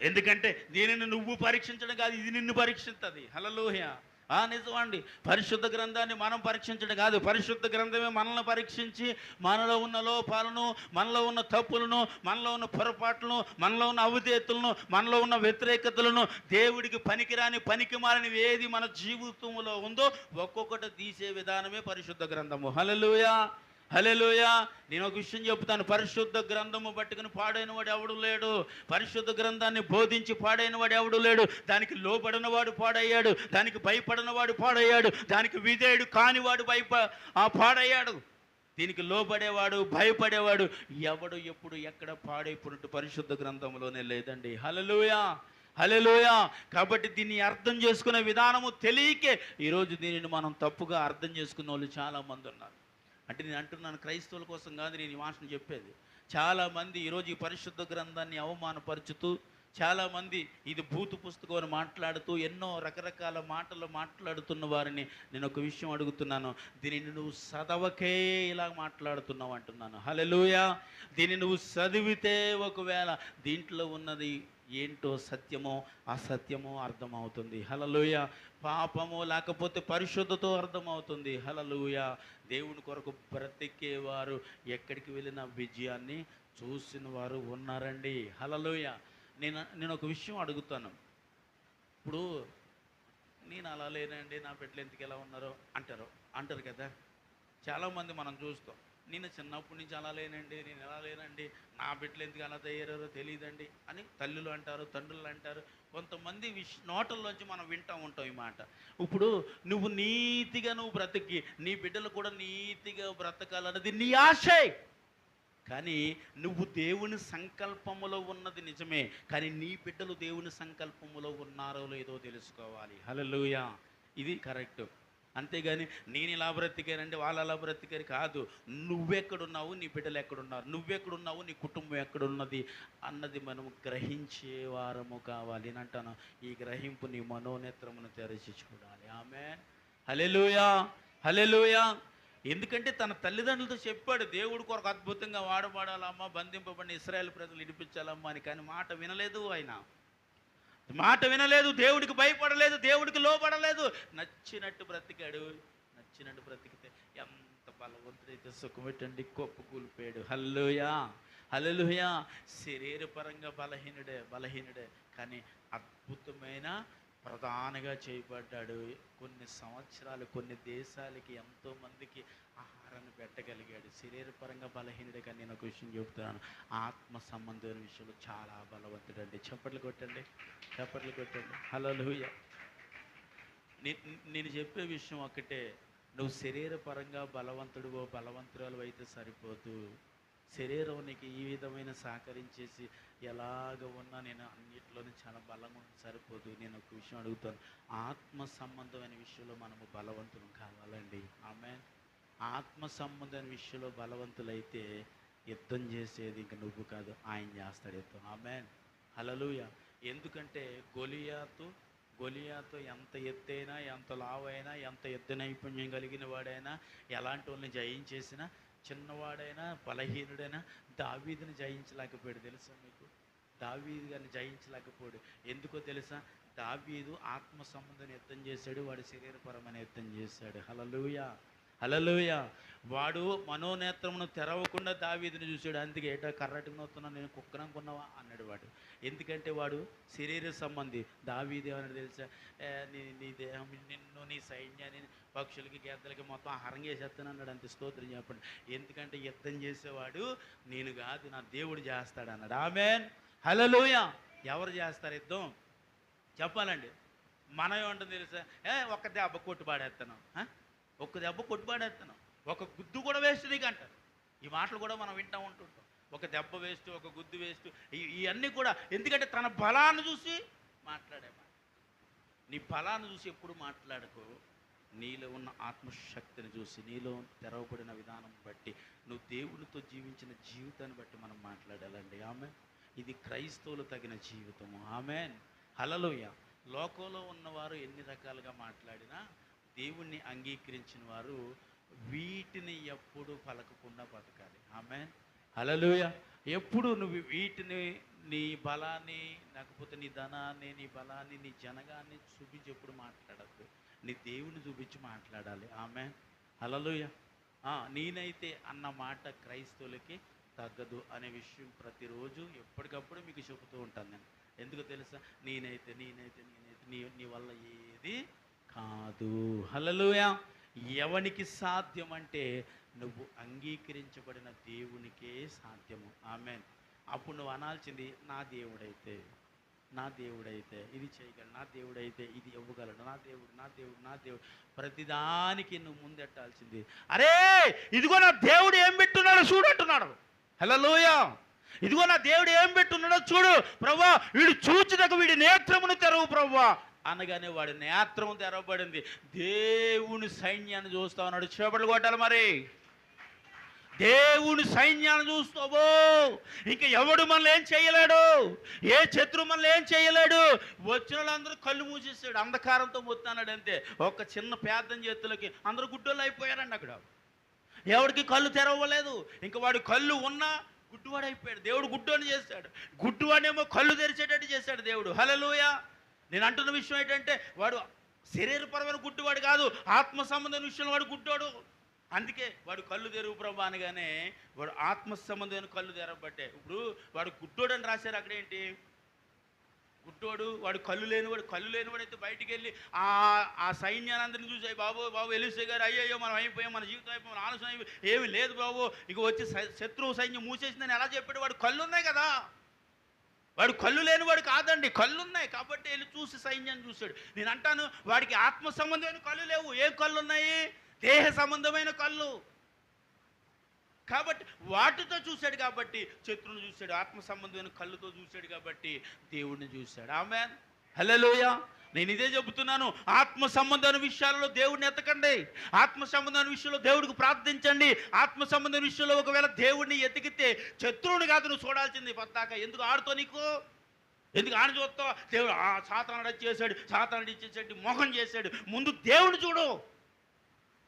ఎందుకంటే దీనిని నువ్వు పరీక్షించడం కాదు, ఇది నిన్ను పరీక్షిస్తుంది. హల్లెలూయా. నిజమండి. పరిశుద్ధ గ్రంథాన్ని మనం పరీక్షించడం కాదు, పరిశుద్ధ గ్రంథమే మనల్ని పరీక్షించి మనలో ఉన్న లోపాలను, మనలో ఉన్న తప్పులను, మనలో ఉన్న పొరపాట్లను, మనలో ఉన్న అవిధేయతలను, మనలో ఉన్న వ్యతిరేకతలను, దేవుడికి పనికిరాని పనికిమాలినవి ఏది మన జీవితంలో ఉందో ఒక్కొక్కటి తీసే విధానమే పరిశుద్ధ గ్రంథము. హల్లెలూయా, హల్లెలూయా. నేను ఒక విషయం చెప్తాను, పరిశుద్ధ గ్రంథము పట్టుకుని పాడైన వాడు ఎవడు లేడు. పరిశుద్ధ గ్రంథాన్ని బోధించి పాడైన వాడు ఎవడు లేడు. దానికి లోబడిన వాడు పాడయ్యాడు, దానికి భయపడిన వాడు పాడయ్యాడు, దానికి విధేయుడు కానివాడు పాడయ్యాడు. దీనికి లోబడేవాడు, భయపడేవాడు ఎవడు ఎప్పుడు ఎక్కడ పాడైపోయినట్టు పరిశుద్ధ గ్రంథంలోనే లేదండి. హల్లెలూయా, హల్లెలూయా. కాబట్టి దీన్ని అర్థం చేసుకునే విధానము తెలియకే ఈరోజు దీనిని మనం తప్పుగా అర్థం చేసుకున్న వాళ్ళు చాలామంది ఉన్నారు. అంటే నేను అంటున్నాను, క్రైస్తవుల కోసం కాదు నేను ఈ మాటను చెప్పేది. చాలామంది ఈరోజు ఈ పరిశుద్ధ గ్రంథాన్ని అవమానపరుచుతూ, చాలామంది ఇది భూత పుస్తకం అని మాట్లాడుతూ ఎన్నో రకరకాల మాటలు మాట్లాడుతున్న వారిని నేను ఒక విషయం అడుగుతున్నాను, దీనిని నువ్వు చదవకే ఇలా మాట్లాడుతున్నావు అంటున్నాను. హల్లెలూయా. దీన్ని నువ్వు చదివితే ఒకవేళ దీంట్లో ఉన్నది ఏంటో సత్యమో అసత్యమో అర్థమవుతుంది. హల్లెలూయా. పాపము లేకపోతే పరిశుద్ధతో అర్థమవుతుంది. హల్లెలూయా. దేవుని కొరకు బ్రతికేవారు ఎక్కడికి వెళ్ళిన విజయాన్ని చూసిన వారు ఉన్నారండి. హల్లెలూయా. నేను ఒక విషయం అడుగుతాను. ఇప్పుడు నేను అలా లేనండి, నా బిడ్డలు ఎందుకు ఎలా ఉన్నారో అంటారు కదా చాలామంది. మనం చూస్తాం, నేను చిన్నప్పటి నుంచి అలా లేనండి, నేను ఎలా లేనండి, నా బిడ్డలు ఎందుకు అలా తయారో తెలియదండి అని తల్లులు అంటారు, తండ్రులు అంటారు. కొంతమంది నోటల్లోంచి మనం వింటూ ఉంటాం ఈ మాట. ఇప్పుడు నువ్వు నీతిగా నువ్వు బ్రతికి నీ బిడ్డలు కూడా నీతిగా బ్రతకాలన్నది నీ ఆశే. కానీ నువ్వు దేవుని సంకల్పములో ఉన్నది నిజమే, కానీ నీ బిడ్డలు దేవుని సంకల్పములో ఉన్నారో లేదో తెలుసుకోవాలి. హల్లెలూయా, ఇది కరెక్ట్. అంతేగాని నేను ఇలా బ్రతికానండి, వాళ్ళు అలా బ్రతికారు కాదు. నువ్వెక్కడున్నావు, నీ బిడ్డలు ఎక్కడున్నారు, నువ్వెక్కడున్నావు, నీ కుటుంబం ఎక్కడున్నది అన్నది మనం గ్రహించే వారము కావాలి అని అంటాను. ఈ గ్రహింపు నీ మనోనేత్రమును తెరిచి చూడాలి. ఆమేన్, హల్లెలూయా, హల్లెలూయా. ఎందుకంటే తన తల్లిదండ్రులతో చెప్పాడు, దేవుడి కొరకు అద్భుతంగా వాడబడాలమ్మా, బంధింపబడిన ఇశ్రాయేలు ప్రజలు విడిపించాలమ్మా అని. కానీ మాట వినలేదు, ఆయన మాట వినలేదు, దేవుడికి భయపడలేదు, దేవుడికి లోపడలేదు, నచ్చినట్టు బ్రతికాడు. నచ్చినట్టు బ్రతికితే ఎంత బలవంతుడైతే సుఖమెట్టండి కొప్పు కూలిపోయాడు. హల్లెలూయా, హల్లెలూయా. శరీరపరంగా బలహీనుడే కానీ అద్భుతమైన ప్రధానిగా చేయబడ్డాడు. కొన్ని సంవత్సరాలు కొన్ని దేశాలకి ఎంతోమందికి ఆహారాన్ని పెట్టగలిగాడు. శరీరపరంగా బలహీనుడే కానీ నేను ఒక విషయం చెబుతున్నాను, ఆత్మ సంబంధమైన విషయంలో చాలా బలవంతుడండి. చప్పట్లు కొట్టండి, చప్పట్లు కొట్టండి. హల్లెలూయా. నేను చెప్పే విషయం ఒకటే, నువ్వు శరీరపరంగా బలవంతురాలు అయితే సరిపోదు. శరీరం నీకు ఈ విధమైన సహకరించేసి ఎలాగ ఉన్నా నేను అన్నిటిలోనే చాలా బలంగా ఉంటే సరిపోదు. నేను ఒక విషయం అడుగుతాను, ఆత్మ సంబంధమైన విషయంలో మనము బలవంతులు కావాలండి. ఆమేన్. ఆత్మ సంబంధమైన విషయంలో బలవంతులైతే యుద్ధం చేసేది ఇంక నువ్వు కాదు, ఆయన చేస్తాడు యుద్ధం. ఆమేన్, హల్లెలూయా. ఎందుకంటే గొలియాతు ఎంత ఎత్తైనా, ఎంత లావైనా, ఎంత యుద్ధ నైపుణ్యం కలిగిన వాడైనా, ఎలాంటి వాళ్ళని జయించేసినా, చిన్నవాడైనా బలహీనుడైనా దావీదుని జయించలేకపోయాడు. తెలుసా మీకు? దావీదు గారిని జయించలేకపోయాడు. ఎందుకో తెలుసా? దావీదు ఆత్మ సంబంధం యుద్ధం చేశాడు, వాడు శరీరపరమైన యుద్ధం చేశాడు. హల్లెలూయా, హల్లెలూయా. వాడు మనోనేత్రమును తెరవకుండా దావీదుని చూశాడు. అందుకే ఏటా కర్రటికి నొత్తున్నా, నేను కుక్కననుకున్నావా అన్నాడు వాడు. ఎందుకంటే వాడు శరీర సంబంధి. దావీదు ఏమన్నాడు తెలుసా? నీ దేహం నిన్ను, నీ సైన్యాన్ని పక్షులకి గేదెలకి మొత్తం ఆహారం చేసేస్తాను అన్నాడు. అంతే, స్తోత్రం చెప్పండి. ఎందుకంటే యుద్ధం చేసేవాడు నేను కాదు, నా దేవుడు చేస్తాడు అన్నాడు. ఆమేన్, హల్లెలూయా. ఎవరు చేస్తారు యుద్ధం చెప్పాలండి? మనం ఏమంటుంది తెలుసా? ఒక్క దెబ్బ కొట్టుపాడేస్తాను, ఒక్క దెబ్బ కొట్టుపాడేస్తాను, ఒక గుద్దు కూడా వేస్ట్ నీకు అంటారు. ఈ మాటలు కూడా మనం వింటూ ఉంటుంటాం. ఒక దెబ్బ వేస్ట్, ఒక గుద్దు వేస్ట్, ఇవన్నీ కూడా. ఎందుకంటే తన బలాన్ని చూసి మాట్లాడే మాట. నీ బలాన్ని చూసి ఎప్పుడు మాట్లాడకు, నీలో ఉన్న ఆత్మశక్తిని చూసి, నీలో తెరవబడిన విధానం బట్టి, నువ్వు దేవునితో జీవించిన జీవితాన్ని బట్టి మనం మాట్లాడాలండి. ఆమేన్. ఇది క్రైస్తవులు తగిన జీవితము. ఆమేన్, హల్లెలూయా. లోకంలో ఉన్నవారు ఎన్ని రకాలుగా మాట్లాడినా దేవుణ్ణి అంగీకరించిన వారు వీటిని ఎప్పుడు పలకకుండా బతకాలి. ఆమేన్, హల్లెలూయా. ఎప్పుడు నువ్వు వీటిని, నీ బలాన్ని, లేకపోతే నీ ధనాన్ని, నీ బలాన్ని, నీ జనగాన్ని చూపించి ఎప్పుడు మాట్లాడద్దు. నీ దేవుని చూపించి మాట్లాడాలి. ఆమేన్, హల్లెలూయా. నేనైతే అన్న మాట క్రైస్తవులకి తగ్గదు అనే విషయం ప్రతిరోజు ఎప్పటికప్పుడు మీకు చెబుతూ ఉంటాను నేను. ఎందుకు తెలుసా? నేనైతే నీ వల్ల ఏది కాదు. హల్లెలూయా. ఎవనికి సాధ్యం అంటే నువ్వు అంగీకరించబడిన దేవునికే సాధ్యము. ఆమేన్. అప్పుడు నువ్వు అనాల్సింది, నా దేవుడైతే ఇది చేయగలడు, నా దేవుడైతే ఇది ఇవ్వగలడు, నా దేవుడు. ప్రతిదానికి నువ్వు ముందెట్టాల్సింది, అరే ఇదిగో నా దేవుడు ఏం పెట్టున్నాడో చూడంటున్నాడు. హల్లెలూయా. ఇదిగో నా దేవుడు ఏం పెట్టున్నాడో చూడు ప్రభువా, వీడు చూచుటకు వీడి నేత్రమును తెరవు ప్రభువా అనగానే వాడి నేత్రం తెరవబడింది. దేవుని సైన్యాన్ని చూస్తా ఉన్నాడు. చేపట్లు కొట్టాలి మరి. దేవుని సైన్యాన్ని చూస్తావో ఇంక ఎవడు మనల్ని ఏం చేయలేడు, ఏ శత్రువు మనల్ని ఏం చేయలేడు. వచ్చిన వాళ్ళందరూ కళ్ళు మూసేసాడు, అంధకారంతో మొత్తాడు. అంతే, ఒక చిన్న పేదం చేతులకి అందరూ గుడ్డోళ్ళు అయిపోయారండి. అక్కడ ఎవడికి కళ్ళు తెరవలేదు. ఇంక వాడు కళ్ళు ఉన్నా గుడ్డువాడు అయిపోయాడు. దేవుడు గుడ్డోని చేశాడు. గుడ్డువాడేమో కళ్ళు తెరిచేటట్టు చేశాడు దేవుడు. హల్లెలూయా. నేను అంటున్న విషయం ఏంటంటే, వాడు శరీరపరమైన గుడ్డివాడు కాదు, ఆత్మ సంబంధమైన విషయంలో వాడు గుడ్డోడు. అందుకే వాడు కళ్ళు తెరువు ప్రభు అనగానే వాడు ఆత్మ సంబంధమైన కళ్ళు తెరవబట్టే. ఇప్పుడు వాడు గుడ్డోడు అని రాశారు. అక్కడేంటి గుడ్డోడు, వాడు కళ్ళు లేనివాడు అయితే బయటికి వెళ్ళి ఆ సైన్యాన్ని అందరినీ చూసాయి, బాబు ఎలీషా గారు అయ్యో మనం అయిపోయాం, మన జీవితం అయిపోయాం, మన ఆలోచన అయిపోయి ఏమి లేదు బాబు, ఇక వచ్చి శత్రువు సైన్యం మూసేసిందని ఎలా చెప్పాడు? వాడు కళ్ళు ఉన్నాయి కదా, వాడు కళ్ళు లేనివాడు కాదండి, కళ్ళు ఉన్నాయి కాబట్టి వెళ్ళి చూసి సైన్యాన్ని చూశాడు. నేను అంటాను, వాడికి ఆత్మ సంబంధమైన కళ్ళు లేవు. ఏ కళ్ళు ఉన్నాయి? దేహ సంబంధమైన కళ్ళు. కాబట్టి వాటితో చూశాడు కాబట్టి శత్రువుని చూశాడు, ఆత్మ సంబంధమైన కళ్ళుతో చూశాడు కాబట్టి దేవుడిని చూశాడు. ఆమేన్, హల్లెలూయా. నేను ఇదే చెబుతున్నాను, ఆత్మ సంబంధమైన విషయాలలో దేవుడిని ఎతకండి, ఆత్మ సంబంధమైన విషయంలో దేవుడికి ప్రార్థించండి. ఆత్మ సంబంధమైన విషయంలో ఒకవేళ దేవుడిని ఎతికితే శత్రువుని కాదు నువ్వు చూడాల్సింది పద్దాక. ఎందుకు ఆడుతో నీకు, ఎందుకు ఆడ చూస్తావు? దేవుడు సాతానుడు చేశాడు, సాతానుడు ఇచ్చేసాడు, మోహం చేశాడు. ముందు దేవుడిని చూడు.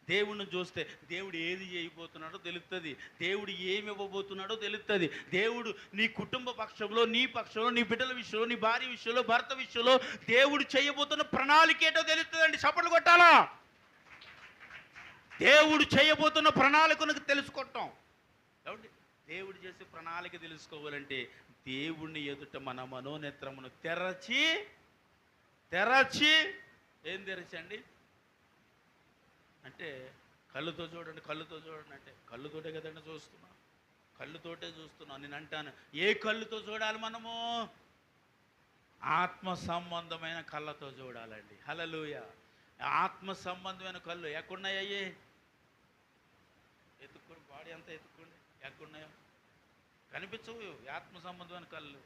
దేవుడిని చూస్తే దేవుడు ఏది చేయబోతున్నాడో తెలుస్తుంది, దేవుడు ఏమి ఇవ్వబోతున్నాడో తెలుస్తుంది. దేవుడు నీ కుటుంబ పక్షంలో, నీ పక్షంలో, నీ బిడ్డల విషయంలో, నీ భార్య విషయంలో, భర్త విషయంలో దేవుడు చేయబోతున్న ప్రణాళిక ఏంటో తెలుస్తుందండి. చప్పట్లు కొట్టాలా? దేవుడు చేయబోతున్న ప్రణాళికను తెలుసుకుంటాం. కాబట్టి దేవుడు చేసే ప్రణాళిక తెలుసుకోవాలంటే దేవుడిని ఎదుట మన మనోనేత్రమును తెరచి ఏం తెరచండి అంటే కళ్ళుతో చూడండి, కళ్ళుతో చూడండి అంటే కళ్ళుతోటే కదండి చూస్తున్నాం, కళ్ళుతోటే చూస్తున్నాం. నేను అంటాను, ఏ కళ్ళుతో చూడాలి మనము? ఆత్మ సంబంధమైన కళ్ళతో చూడాలండి. హల్లెలూయా. ఆత్మ సంబంధమైన కళ్ళు ఎక్కడున్నాయి? ఎత్తుక్కోండి, బాడీ అంతా ఎత్తుక్కోండి, ఎక్కడున్నాయో కనిపించవు. ఆత్మ సంబంధమైన కళ్ళు.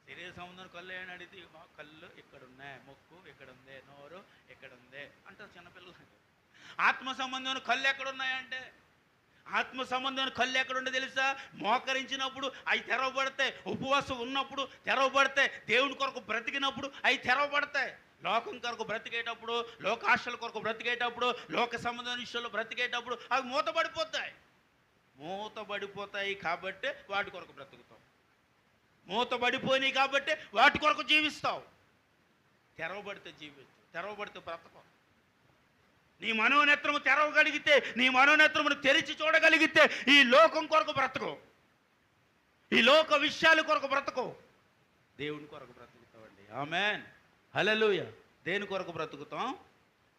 శరీర సంబంధమైన కళ్ళు ఏమని అడిగితే కళ్ళు ఇక్కడ ఉన్నాయి, ముక్కు ఇక్కడ ఉంది, నోరు ఇక్కడ ఉంది అంటారు చిన్నపిల్లలు. ఆత్మ సంబంధమైన కళ్ళు ఎక్కడున్నాయంటే, ఆత్మ సంబంధమైన కళ్ళు ఎక్కడుండే తెలుసా? మోకరించినప్పుడు అవి తెరవబడతాయి, ఉపవాసం ఉన్నప్పుడు తెరవబడతాయి, దేవుని కొరకు బ్రతికినప్పుడు అవి తెరవబడతాయి. లోకం కొరకు బ్రతికేటప్పుడు, లోకాశల కొరకు బ్రతికేటప్పుడు, లోక సంబంధమైన విషయంలో బ్రతికేటప్పుడు అవి మూతబడిపోతాయి కాబట్టి వాటి కొరకు బ్రతుకుతావు. మూతబడిపోయినాయి కాబట్టి వాటి కొరకు జీవిస్తావు. తెరవబడితే జీవిస్తావు, తెరవబడితే బ్రతకవు. నీ మనోనేత్రము తెరవగలిగితే, నీ మనోనేత్రమును తెరిచి చూడగలిగితే ఈ లోకం కొరకు బ్రతకవు, ఈ లోక విషయాల కొరకు బ్రతకవు, దేవుని కొరకు బ్రతుకుతావండి. ఆమేన్, హల్లెలూయా. దేని కొరకు బ్రతుకుతాం?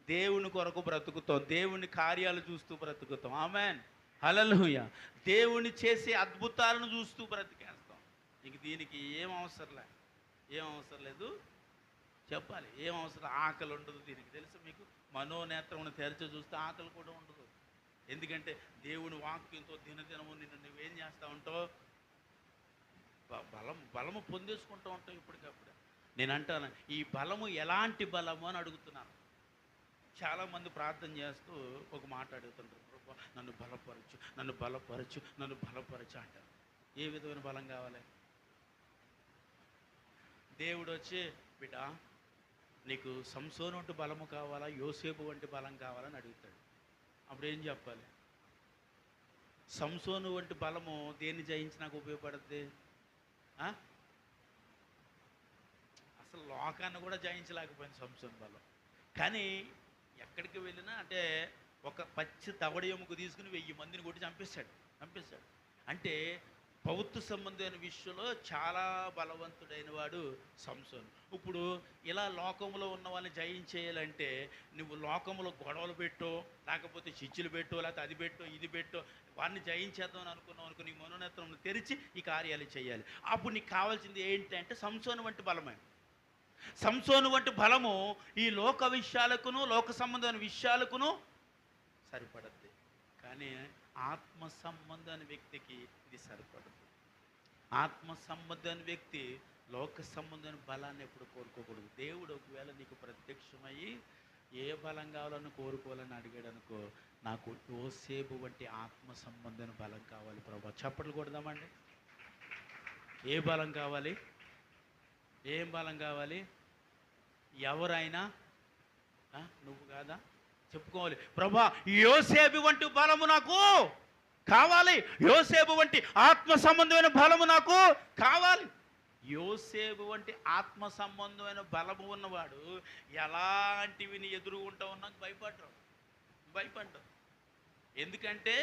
దేవుని కొరకు బ్రతుకుతాం, దేవుని కార్యాలు చూస్తూ బ్రతుకుతాం. ఆమేన్, హల్లెలూయా. దేవుని చేసే అద్భుతాలను చూస్తూ బ్రతికేస్తాం. ఇంక దీనికి ఏం అవసరం లేదు చెప్పాలి. ఏం అవసరం? ఆకలి ఉండదు దీనికి, తెలుసు మీకు? మనోనేత్రమును తెరిచి చూస్తే ఆకలి కూడా ఉండదు. ఎందుకంటే దేవుని వాక్యంతో దినదినము నిన్ను నువ్వేం చేస్తూ ఉంటావు? బలము పొందేసుకుంటూ ఉంటావు ఇప్పటికప్పుడు. నేను అంటాను, ఈ బలము ఎలాంటి బలము అని అడుగుతున్నాను. చాలామంది ప్రార్థన చేస్తూ ఒక మాట అడుగుతుంటారు, ప్రభు నన్ను బలపరచు అంటారు. ఏ విధమైన బలం కావాలి? దేవుడు వచ్చి, బిడ్డ నీకు సంసోను వంటి బలము కావాలా, యోసేపు వంటి బలం కావాలని అడుగుతాడు. అప్పుడు ఏం చెప్పాలి? సంసోను వంటి బలము దేన్ని జయించి నాకు ఉపయోగపడుద్ది? అసలు లోకాన్ని కూడా జయించలేకపోయింది సంసోను బలం. కానీ ఎక్కడికి వెళ్ళినా అంటే ఒక పచ్చి దవడ ఎముక తీసుకుని 1000 మందిని కొట్టి చంపేశాడు. అంటే పౌత్ర సంబంధమైన విషయంలో చాలా బలవంతుడైన వాడు సంసోను. ఇప్పుడు ఇలా లోకంలో ఉన్న వాళ్ళని జయించేయాలంటే నువ్వు లోకంలో గొడవలు పెట్టో, లేకపోతే చిచ్చులు పెట్టో, లేకపోతే అది పెట్టో, ఇది పెట్టో, వాడిని జయించేద్దామని అనుకున్నావు నీ మనోనేత్రం తెరిచి ఈ కార్యాలు చేయాలి. అప్పుడు నీకు కావాల్సింది ఏంటంటే సంసోను వంటి బలమే. సంసోను వంటి బలము ఈ లోక విషయాలకును, లోక సంబంధమైన విషయాలకును సరిపడద్ది. కానీ ఆత్మ సంబంధమైన వ్యక్తికి ఇది సరిపడదు. ఆత్మ సంబంధమైన వ్యక్తి లోక సంబంధమైన బలాన్ని ఎప్పుడు కోరుకోకూడదు. దేవుడు ఒకవేళ నీకు ప్రత్యక్షమయ్యి ఏ బలం కావాలని కోరుకోవాలని అడిగాడు అనుకో, నాకు యోసేపు వంటి ఆత్మ సంబంధమైన బలం కావాలి ప్రభా. చప్పట్లు కొడదామండి. ఏ బలం కావాలి? ఏం బలం కావాలి? ఎవరైనా నువ్వు కాదా చెప్పుకోవాలి, ప్రభా యోసేపు వంటి బలము నాకు కావాలి, యోసేపు వంటి ఆత్మ సంబంధమైన బలము నాకు కావాలి. యోసేపు వంటి ఆత్మ సంబంధమైన బలము ఉన్నవాడు ఎలాంటివి ఎదురుగుంటా ఉన్నా భయపడ్డావు. ఎందుకంటే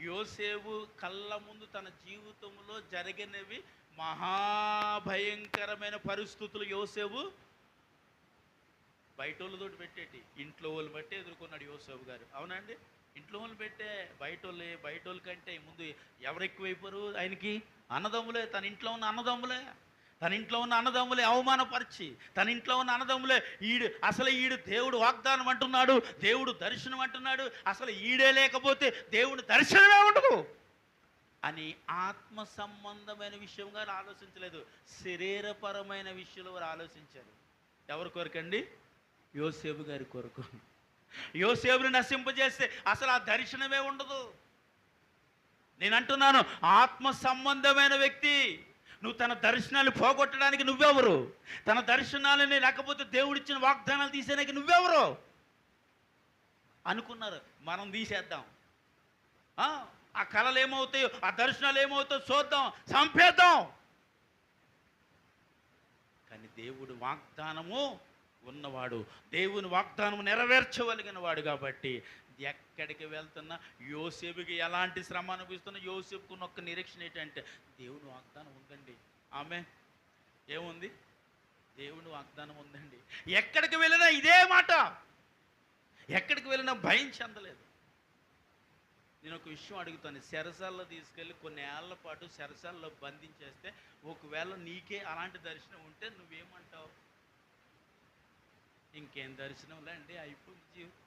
యోసేపు కళ్ళ ముందు తన జీవితంలో జరిగినవి మహాభయంకరమైన పరిస్థితులు యోసేపు బయట వాళ్ళతోటి పెట్టేటి, ఇంట్లో వాళ్ళు బట్టే ఎదుర్కొన్నాడు యోసేపు గారు. అవునండి, ఇంట్లో వాళ్ళు పెట్టే బయట వాళ్ళ కంటే ముందు ఎవరు ఎక్కువైపోరు ఆయనకి? అన్నదమ్ములే. తన ఇంట్లో ఉన్న అన్నదమ్ములే అవమానపరిచి, తన ఇంట్లో ఉన్న అన్నదమ్ములే ఈడు దేవుడు వాగ్దానం అంటున్నాడు, దేవుడు దర్శనం అంటున్నాడు, అసలు ఈడే లేకపోతే దేవుడు దర్శనమే ఉండదు. అని ఆత్మ సంబంధమైన విషయంగా ఆలోచించలేదు, శరీరపరమైన విషయంలో వారు ఆలోచించారు. ఎవరి కొరకండి? యోసేపు గారి కొరకు. యోసేపుని నశింపజేస్తే అసలు ఆ దర్శనమే ఉండదు. నేను అంటున్నాను, ఆత్మ సంబంధమైన వ్యక్తి. నువ్వు తన దర్శనాలు పోగొట్టడానికి నువ్వెవరు? తన దర్శనాలని లేకపోతే దేవుడిచ్చిన వాగ్దానాలు తీసేదానికి నువ్వెవరు అనుకున్నారు. మనం తీసేద్దాం, ఆ కళలు ఏమవుతాయో, ఆ దర్శనాలు ఏమవుతాయో చూద్దాం, చంపేద్దాం. కానీ దేవుడు వాగ్దానము ఉన్నవాడు, దేవుని వాగ్దానము నెరవేర్చగలిగిన వాడు కాబట్టి ఎక్కడికి వెళ్తున్నా, యోసేపుకి ఎలాంటి శ్రమ అనిపిస్తున్నా, యోసేపుకు ఒక్క నిరీక్షణ ఏంటంటే దేవుని వాగ్దానం ఉందండి. ఆమె ఏముంది? దేవుని వాగ్దానం ఉందండి. ఎక్కడికి వెళ్ళినా ఇదే మాట, ఎక్కడికి వెళ్ళినా భయం చెందలేదు. నేను ఒక విషయం అడుగుతాను, చెరసాల్లో తీసుకెళ్ళి కొన్ని ఏళ్ల పాటు చెరసాల్లో బంధించేస్తే ఒకవేళ నీకే అలాంటి దర్శనం ఉంటే నువ్వేమంటావు? ఇంకేం దర్శనంలే అండి, అయిపోయింది జీవితం,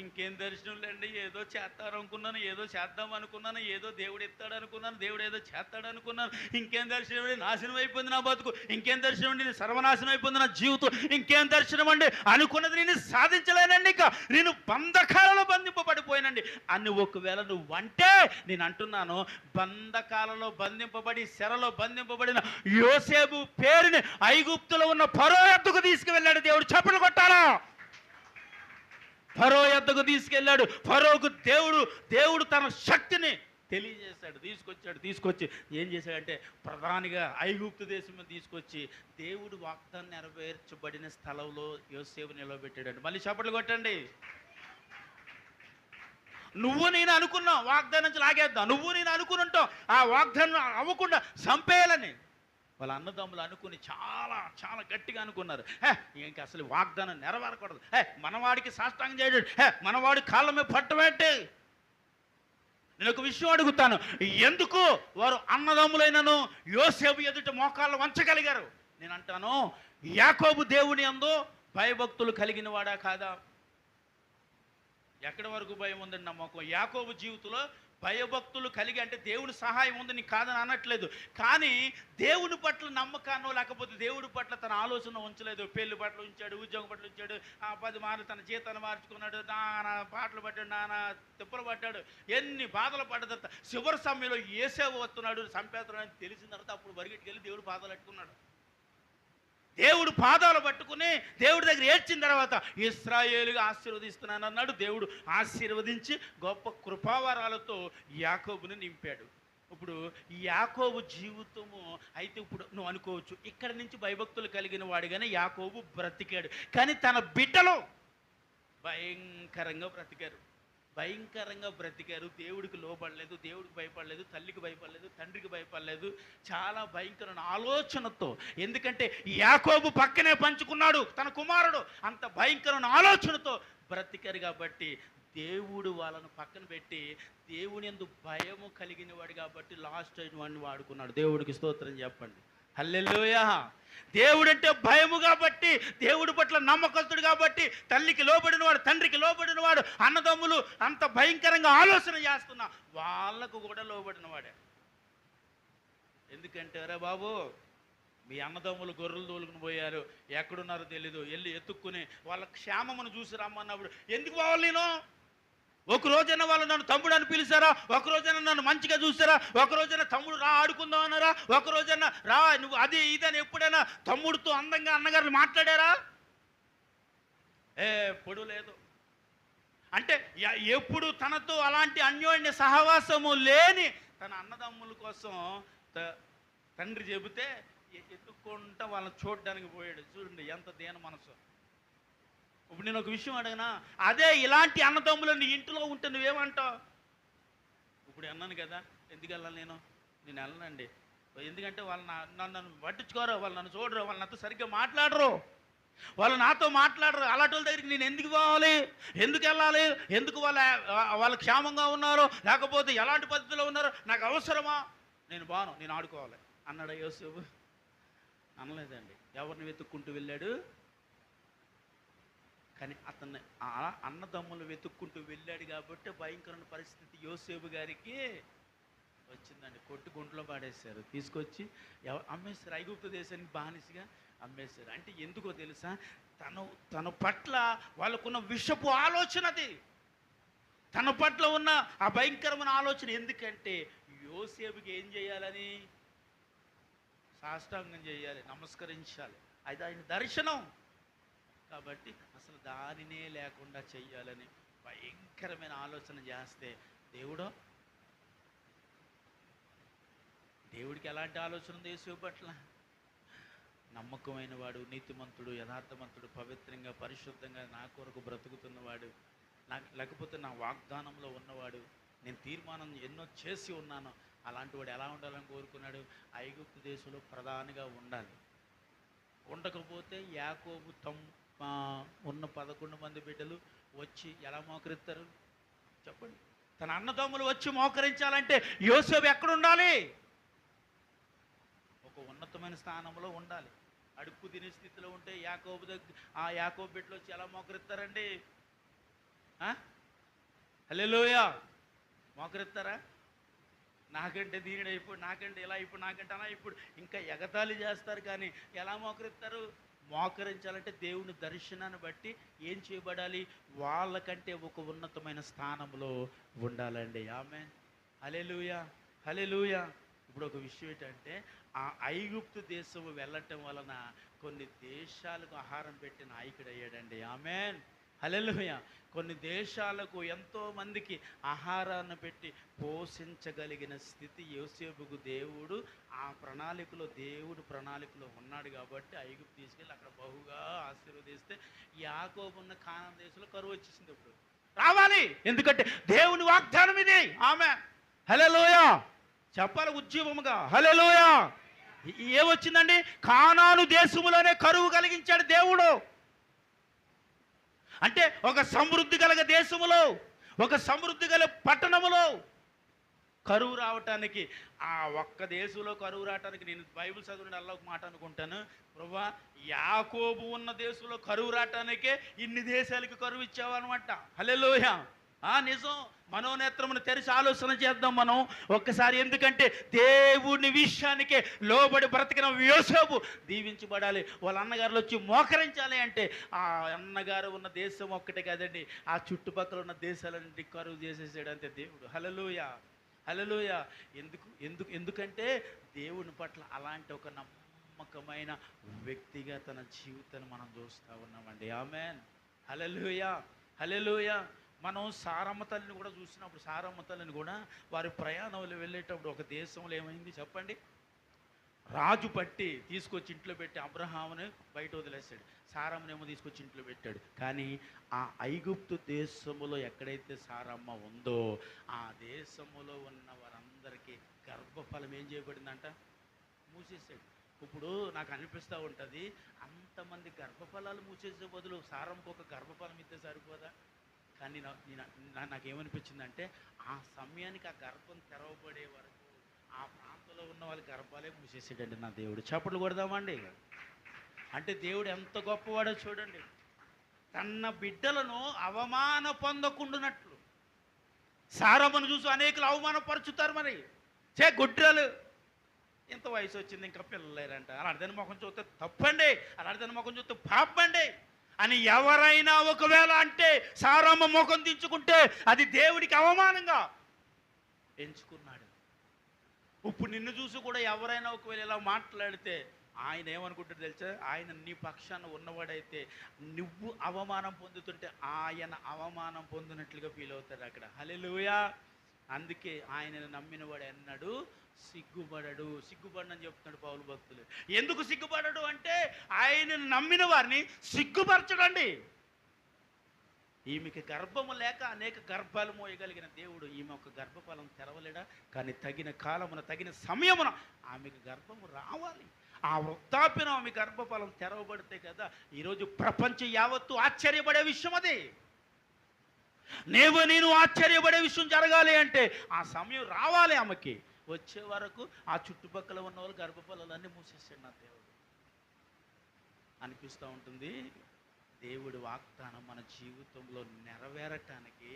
ఇంకేం దర్శనంలే అండి, ఏదో చేస్తారు అనుకున్నాను, ఏదో చేద్దాం అనుకున్నాను, ఏదో దేవుడు ఎత్తాడు అనుకున్నాను, దేవుడు ఏదో చేస్తాడు అనుకున్నాను, ఇంకేం దర్శనం అండి, నాశనం అయిపోయింది నా బతుకు, ఇంకేం దర్శనం అండి, నేను సర్వనాశనం అయిపోయింది నా జీవితం, ఇంకేం దర్శనం అండి, అనుకున్నది నేను సాధించలేనండి, ఇక నేను బంధకాలలో బంధింపబడిపోయానండి అని ఒకవేళ నువ్వు అంటే, నేను అంటున్నాను, బంధకాలలో బంధింపబడి చెరలో బంధింపబడిన యోసేపు పేరుని ఐగుప్తులో ఉన్న ఫరో యొద్దకు తీసుకువెళ్ళాడు దేవుడు. చప్పట్లు కొట్టాలా? ఫరో యొద్దకు తీసుకెళ్ళాడు. ఫరోకు దేవుడు తన శక్తిని తెలియజేశాడు, తీసుకొచ్చి ఏం చేశాడంటే ప్రధానిగా ఐగుప్తు దేశం మీద తీసుకొచ్చి దేవుడు వాగ్దానం నెరవేర్చబడిన స్థలంలో యోసేపు నిలబెట్టాడు. మళ్ళీ చప్పట్లు కొట్టండి. నువ్వు నేను అనుకున్నావు వాగ్దానం నుంచి లాగేద్దాం, నువ్వు నేను అనుకుని ఉంటావు ఆ వాగ్దానం అవ్వకుండా చంపేయాలని. వాళ్ళ అన్నదమ్ములు అనుకుని చాలా చాలా గట్టిగా అనుకున్నారు, ఇంక అసలు వాగ్దానం నెరవేరకూడదు, మనవాడికి సాష్టాంగం చేయడు, మనవాడి కాళ్ళ మీద పట్టబెట్టి. నేను ఒక విషయం అడుగుతాను, ఎందుకు వారు అన్నదమ్ములైనను యోసేపు ఎదుట మోకాళ్ళు వంచగలిగారు? నేను అంటాను, యాకోబు దేవుని యందు భయభక్తులు కలిగిన వాడా కాదా? ఎక్కడి వరకు భయం ఉందండి నమ్మకం? యాకోబు జీవితంలో భయభక్తులు కలిగి, అంటే దేవుని సహాయం ఉంది, నీకు కాదని అనట్లేదు, కానీ దేవుని పట్ల నమ్మకాన్నో లేకపోతే దేవుడి పట్ల తన ఆలోచన ఉంచలేదు. పెళ్లి పట్ల ఉంచాడు, ఉద్యోగం పట్ల ఉంచాడు, 10 మార్లు తన జీతాన్ని మార్చుకున్నాడు, నానా పాటలు పడ్డాడు, నానా తిప్పలు పడ్డాడు, ఎన్ని బాధలు పడ్డ తర్వాత చివరి సమయంలో యేసేపు వస్తున్నాడు చంపేస్తున్నాడు అని తెలిసిన తర్వాత అప్పుడు పరిగెట్టుకు వెళ్ళి దేవుడు పాదాలు పట్టుకున్నాడు. దేవుడు పాదాలు పట్టుకుని దేవుడి దగ్గర ఏడ్చిన తర్వాత ఇశ్రాయేలుగా ఆశీర్వదిస్తున్నాను అన్నాడు. దేవుడు ఆశీర్వదించి గొప్ప కృపావరాలతో యాకోబుని నింపాడు. ఇప్పుడు ఈ యాకోబు జీవితము అయితే ఇప్పుడు నువ్వు అనుకోవచ్చు, ఇక్కడ నుంచి భయభక్తులు కలిగిన వాడిగానే యాకోబు బ్రతికాడు, కానీ తన బిడ్డలు భయంకరంగా బ్రతికారు. దేవుడికి లోబడలేదు, దేవుడికి భయపడలేదు, తల్లికి భయపడలేదు, తండ్రికి భయపడలేదు, చాలా భయంకరమైన ఆలోచనతో. ఎందుకంటే యాకోబు పక్కనే పంచుకున్నాడు తన కుమారుడు, అంత భయంకరమైన ఆలోచనతో బ్రతికారు కాబట్టి దేవుడు వాళ్ళను పక్కన పెట్టి దేవుని యందు భయము కలిగిన వాడు కాబట్టి లాస్ట్ అయిన వాడిని వాడుకున్నాడు. దేవుడికి స్తోత్రం చెప్పండి. హల్లెలూయా. దేవుడంటే భయము కాబట్టి, దేవుడి పట్ల నమ్మకస్తుడు కాబట్టి, తల్లికి లోబడినవాడు, తండ్రికి లోబడినవాడు, అన్నదమ్ములు అంత భయంకరంగా ఆలోచన చేస్తున్నా వాళ్ళకు కూడా లోబడినవాడే. ఎందుకంటే రే బాబు, మీ అన్నదమ్ములు గొర్రెలు తోలుకుని పోయారు, ఎక్కడున్నారో తెలీదు, వెళ్ళి ఎత్తుక్కుని వాళ్ళ క్షేమమును చూసి రమ్మన్నప్పుడు ఎందుకు పోవాలి నేను? ఒక రోజైనా వాళ్ళు నన్ను తమ్ముడు అని పిలిచారా? ఒక రోజైనా నన్ను మంచిగా చూసారా? ఒక రోజైనా తమ్ముడు రా ఆడుకుందాం అన్నారా? ఒక రోజైనా రా నువ్వు అది ఇదని ఎప్పుడైనా తమ్ముడితో అందంగా అన్నగారు మాట్లాడారా? ఎప్పుడు లేదు. అంటే ఎప్పుడు తనతో అలాంటి అన్యోన్య సహవాసము లేని తన అన్నదమ్ముల కోసం తండ్రి చెబితే ఎత్తుక్కుంటా వాళ్ళని చూడడానికి పోయాడు. చూడండి ఎంత దీన మనసు. ఇప్పుడు నేను ఒక విషయం అడిగినా, అదే ఇలాంటి అన్నదమ్ములు నీ ఇంట్లో ఉంటే నువ్వేమంటావు? ఇప్పుడు అన్నాను కదా, ఎందుకు వెళ్ళాలి నేను వెళ్ళనండి, ఎందుకంటే వాళ్ళు నన్ను పట్టించుకోరు, వాళ్ళు నన్ను చూడరు, వాళ్ళు నాతో సరిగ్గా మాట్లాడరు, వాళ్ళు నాతో మాట్లాడరు, అలాంటి వాళ్ళ దగ్గరికి నేను ఎందుకు పోవాలి, ఎందుకు వెళ్ళాలి, ఎందుకు వాళ్ళు క్షేమంగా ఉన్నారో లేకపోతే ఎలాంటి పద్ధతిలో ఉన్నారో నాకు అవసరమా, నేను బాను, నేను ఆడుకోవాలి అన్నాడు యోసేపు? అనలేదండి. ఎవరిని వెతుక్కుంటూ వెళ్ళాడు? కానీ అతన్ని అన్నదమ్ములు వెతుక్కుంటూ వెళ్ళాడు కాబట్టి భయంకరమైన పరిస్థితి యోసేపు గారికి వచ్చిందండి, కొట్టి గుంట్లో పాడేశారు. తీసుకొచ్చి అమ్మేశారు, ఐగుప్తు దేశానికి బానిసగా అమ్మేశారు. అంటే ఎందుకో తెలుసా, తన పట్ల వాళ్ళకున్న విషపు ఆలోచన అది. తన పట్ల ఉన్న ఆ భయంకరమైన ఆలోచన. ఎందుకంటే యోసేపుకి ఏం చేయాలని? సాష్టాంగం చేయాలి, నమస్కరించాలి, అది ఆయన దర్శనం. కాబట్టి అసలు దానినే లేకుండా చెయ్యాలని భయంకరమైన ఆలోచన చేస్తే దేవుడికి ఎలాంటి ఆలోచన ఉంది యేసు పట్ల? నమ్మకమైన వాడు, నీతిమంతుడు, యథార్థవంతుడు, పవిత్రంగా పరిశుద్ధంగా నా కొరకు బ్రతుకుతున్నవాడు, లేకపోతే నా వాగ్దానంలో ఉన్నవాడు, నేను తీర్మానం ఎన్నో చేసి ఉన్నాను, అలాంటి వాడు ఎలా ఉండాలని కోరుకున్నాడు? ఐగుప్తు దేశంలో ప్రధానిగా ఉండాలి. ఉండకపోతే యాకోబు ఉన్న 11 మంది బిడ్డలు వచ్చి ఎలా మోకరిస్తారు చెప్పండి? తన అన్నదమ్ములు వచ్చి మోకరించాలంటే యోసేపు ఎక్కడ ఉండాలి? ఒక ఉన్నతమైన స్థానంలో ఉండాలి. అడుక్కు తినే స్థితిలో ఉంటే యాకోబు బిడ్డలు వచ్చి ఎలా మోకరిస్తారండి? హల్లెలూయా! మోకరిస్తారా? నాకంటే దీనిని ఇప్పుడు, నాకంటే ఇలా ఇప్పుడు, నాకంటే అలా ఇప్పుడు, ఇంకా ఎగతాళి చేస్తారు. కానీ ఎలా మోకరిస్తారు? మోకరించాలంటే దేవుని దర్శనాన్ని బట్టి ఏం చేయబడాలి? వాళ్ళకంటే ఒక ఉన్నతమైన స్థానంలో ఉండాలండి. ఆమేన్, హల్లెలూయా, హల్లెలూయా. ఇప్పుడు ఒక విషయం ఏంటంటే, ఆ ఐగుప్తు దేశం వెళ్ళటం వలన కొన్ని దేశాలకు ఆహారం పెట్టి నాయకుడు అయ్యాడండి. ఆమేన్, హల్లెలూయా. కొన్ని దేశాలకు ఎంతోమందికి ఆహారాన్ని పెట్టి పోషించగలిగిన స్థితి యోసేపుకు దేవుడు దేవుడు ప్రణాళికలో ఉన్నాడు. కాబట్టి ఐగుప్తు తీసుకెళ్ళి అక్కడ బహుగా ఆశీర్వదిస్తే యాకోబున్న కానాను దేశంలో కరువు వచ్చేసింది. ఇప్పుడు రావాలి, ఎందుకంటే దేవుని వాగ్దానం ఇది. ఆమేన్, హల్లెలూయా. చెప్పాలి ఉజ్జీవముగా, హల్లెలూయా. ఏమొచ్చిందండి? కానాను దేశములోనే కరువు కలిగించాడు దేవుడు. అంటే ఒక సమృద్ధి గల దేశములో, ఒక సమృద్ధి గల పట్టణములో కరువు రావటానికి, ఆ ఒక్క దేశంలో కరువు రావటానికి, నేను బైబిల్ చదివిన అల్లా ఒక మాట అనుకుంటాను, ప్రభువా యాకోబు ఉన్న దేశంలో కరువు రావటానికే ఇన్ని దేశాలకు కరువు ఇచ్చావన్నమాట. హల్లెలూయా. నిజం. మనోనేత్రమును తెరిచి ఆలోచన చేద్దాం మనం ఒక్కసారి. ఎందుకంటే దేవుని విషయానికే లోబడి బ్రతికిన యోసేపు దీవించబడాలి. వాళ్ళ అన్నగారులు వచ్చి మోకరించాలి అంటే ఆ అన్నగారు ఉన్న దేశం ఒక్కటే కాదండి, ఆ చుట్టుపక్కల ఉన్న దేశాలన్నింటి కరువు చేసేసాడు అంతే దేవుడు. హల్లెలూయా, హల్లెలూయా. ఎందుకంటే దేవుని పట్ల అలాంటి ఒక నమ్మకమైన వ్యక్తిగా తన జీవితాన్ని మనం చూస్తూ ఉన్నామండి. ఆమేన్, హల్లెలూయా, హల్లెలూయా. మనం సారమ్మ తల్లిని కూడా చూసినప్పుడు, సారమ్మ తల్లిని కూడా వారి ప్రయాణంలో వెళ్ళేటప్పుడు ఒక దేశంలో ఏమైంది చెప్పండి? రాజు పట్టి తీసుకొచ్చి ఇంట్లో పెట్టి అబ్రహాముని బయట వదిలేశాడు, సారమ్మనేమో తీసుకొచ్చి ఇంట్లో పెట్టాడు. కానీ ఆ ఐగుప్తు దేశములో ఎక్కడైతే సారమ్మ ఉందో ఆ దేశములో ఉన్న వారందరికీ గర్భఫలం ఏం చేయబడిందంట? మూసేసాడు. ఇప్పుడు నాకు అనిపిస్తూ ఉంటుంది, అంతమంది గర్భఫలాలు మూసేసే బదులు సారమ్మకు ఒక గర్భఫలం ఇస్తే సరిపోదా? కానీ నాకేమనిపించిందంటే, ఆ సమయానికి ఆ గర్భం తెరవబడే వరకు ఆ ప్రాంతంలో ఉన్న వాళ్ళ గర్భాలే మూసేసాడండి నా దేవుడు. చప్పట్లు కొడదామండి. అంటే దేవుడు ఎంత గొప్పవాడో చూడండి. తన బిడ్డలను అవమాన పొందకుండానట్లు సారమ్మను చూసి అనేకులు అవమానపరుచుతారు. మరి గుడ్రలు, ఇంత వయసు వచ్చింది ఇంకా పిల్లలు లేరంట, అలాంటిదని ముఖం చూస్తే తప్పండి, అలాంటిదని ముఖం చూస్తే పాపండి అని ఎవరైనా ఒకవేళ అంటే సారమ్మ ముఖం దించుకుంటే అది దేవుడికి అవమానంగా ఎంచుకున్నాడు. ఇప్పుడు నిన్ను చూసి కూడా ఎవరైనా ఒకవేళ ఇలా మాట్లాడితే ఆయన ఏమనుకుంటాడు తెలుసా? ఆయన నీ పక్షాన ఉన్నవాడైతే నువ్వు అవమానం పొందుతుంటే ఆయన అవమానం పొందినట్లుగా ఫీల్ అవుతాడు అక్కడ. హల్లెలూయా. అందుకే ఆయనను నమ్మినవాడు ఎన్నడూ సిగ్గుపడని చెప్తున్నాడు పౌలు భక్తులు. ఎందుకు సిగ్గుపడడు అంటే ఆయనను నమ్మిన వారిని సిగ్గుపరచడండి. ఈమెకి గర్భము లేక అనేక గర్భాలు మోయగలిగిన దేవుడు ఈమె ఒక గర్భఫలం తెరవలేడా? కానీ తగిన కాలమున తగిన సమయమున ఆమెకు గర్భము రావాలి. ఆ వృద్ధాప్యం ఆమె గర్భఫలం తెరవబడితే కదా ఈరోజు ప్రపంచం యావత్తు ఆశ్చర్యపడే విషయం అది. నేను ఆశ్చర్యపడే విషయం జరగాలి అంటే ఆ సమయం రావాలి. ఆమెకి వచ్చే వరకు ఆ చుట్టుపక్కల ఉన్న వాళ్ళు గర్భఫలాలన్నీ మూసేసాడు నా దేవుడు. అనిపిస్తూ ఉంటుంది. దేవుడి వాగ్దానం మన జీవితంలో నెరవేరటానికి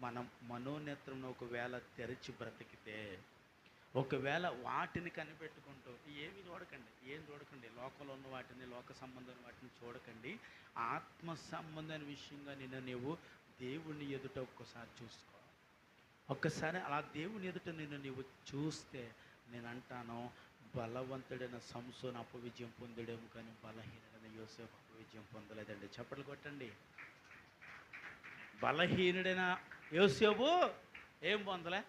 మనం మనోనేత్రం ఒకవేళ తెరిచి బ్రతికితే, ఒకవేళ వాటిని కనిపెట్టుకుంటూ ఏం చూడకండి లోకంలో ఉన్న వాటిని, లోక సంబంధమైన వాటిని చూడకండి. ఆత్మ సంబంధమైన విషయంగా నీవు దేవుని ఎదుట ఒక్కసారి చూసుకో. ఒక్కసారి అలా దేవుని ఎదుట నీవు చూస్తే నేను అంటాను, బలవంతుడైన సంసోను అపవిజయం పొందడేమో కానీ బలహీనుడైన యోసేపు అపవిజయం పొందలేదండి. చప్పట్లు కొట్టండి. బలహీనుడైన యోసేపు ఏం పొందలే?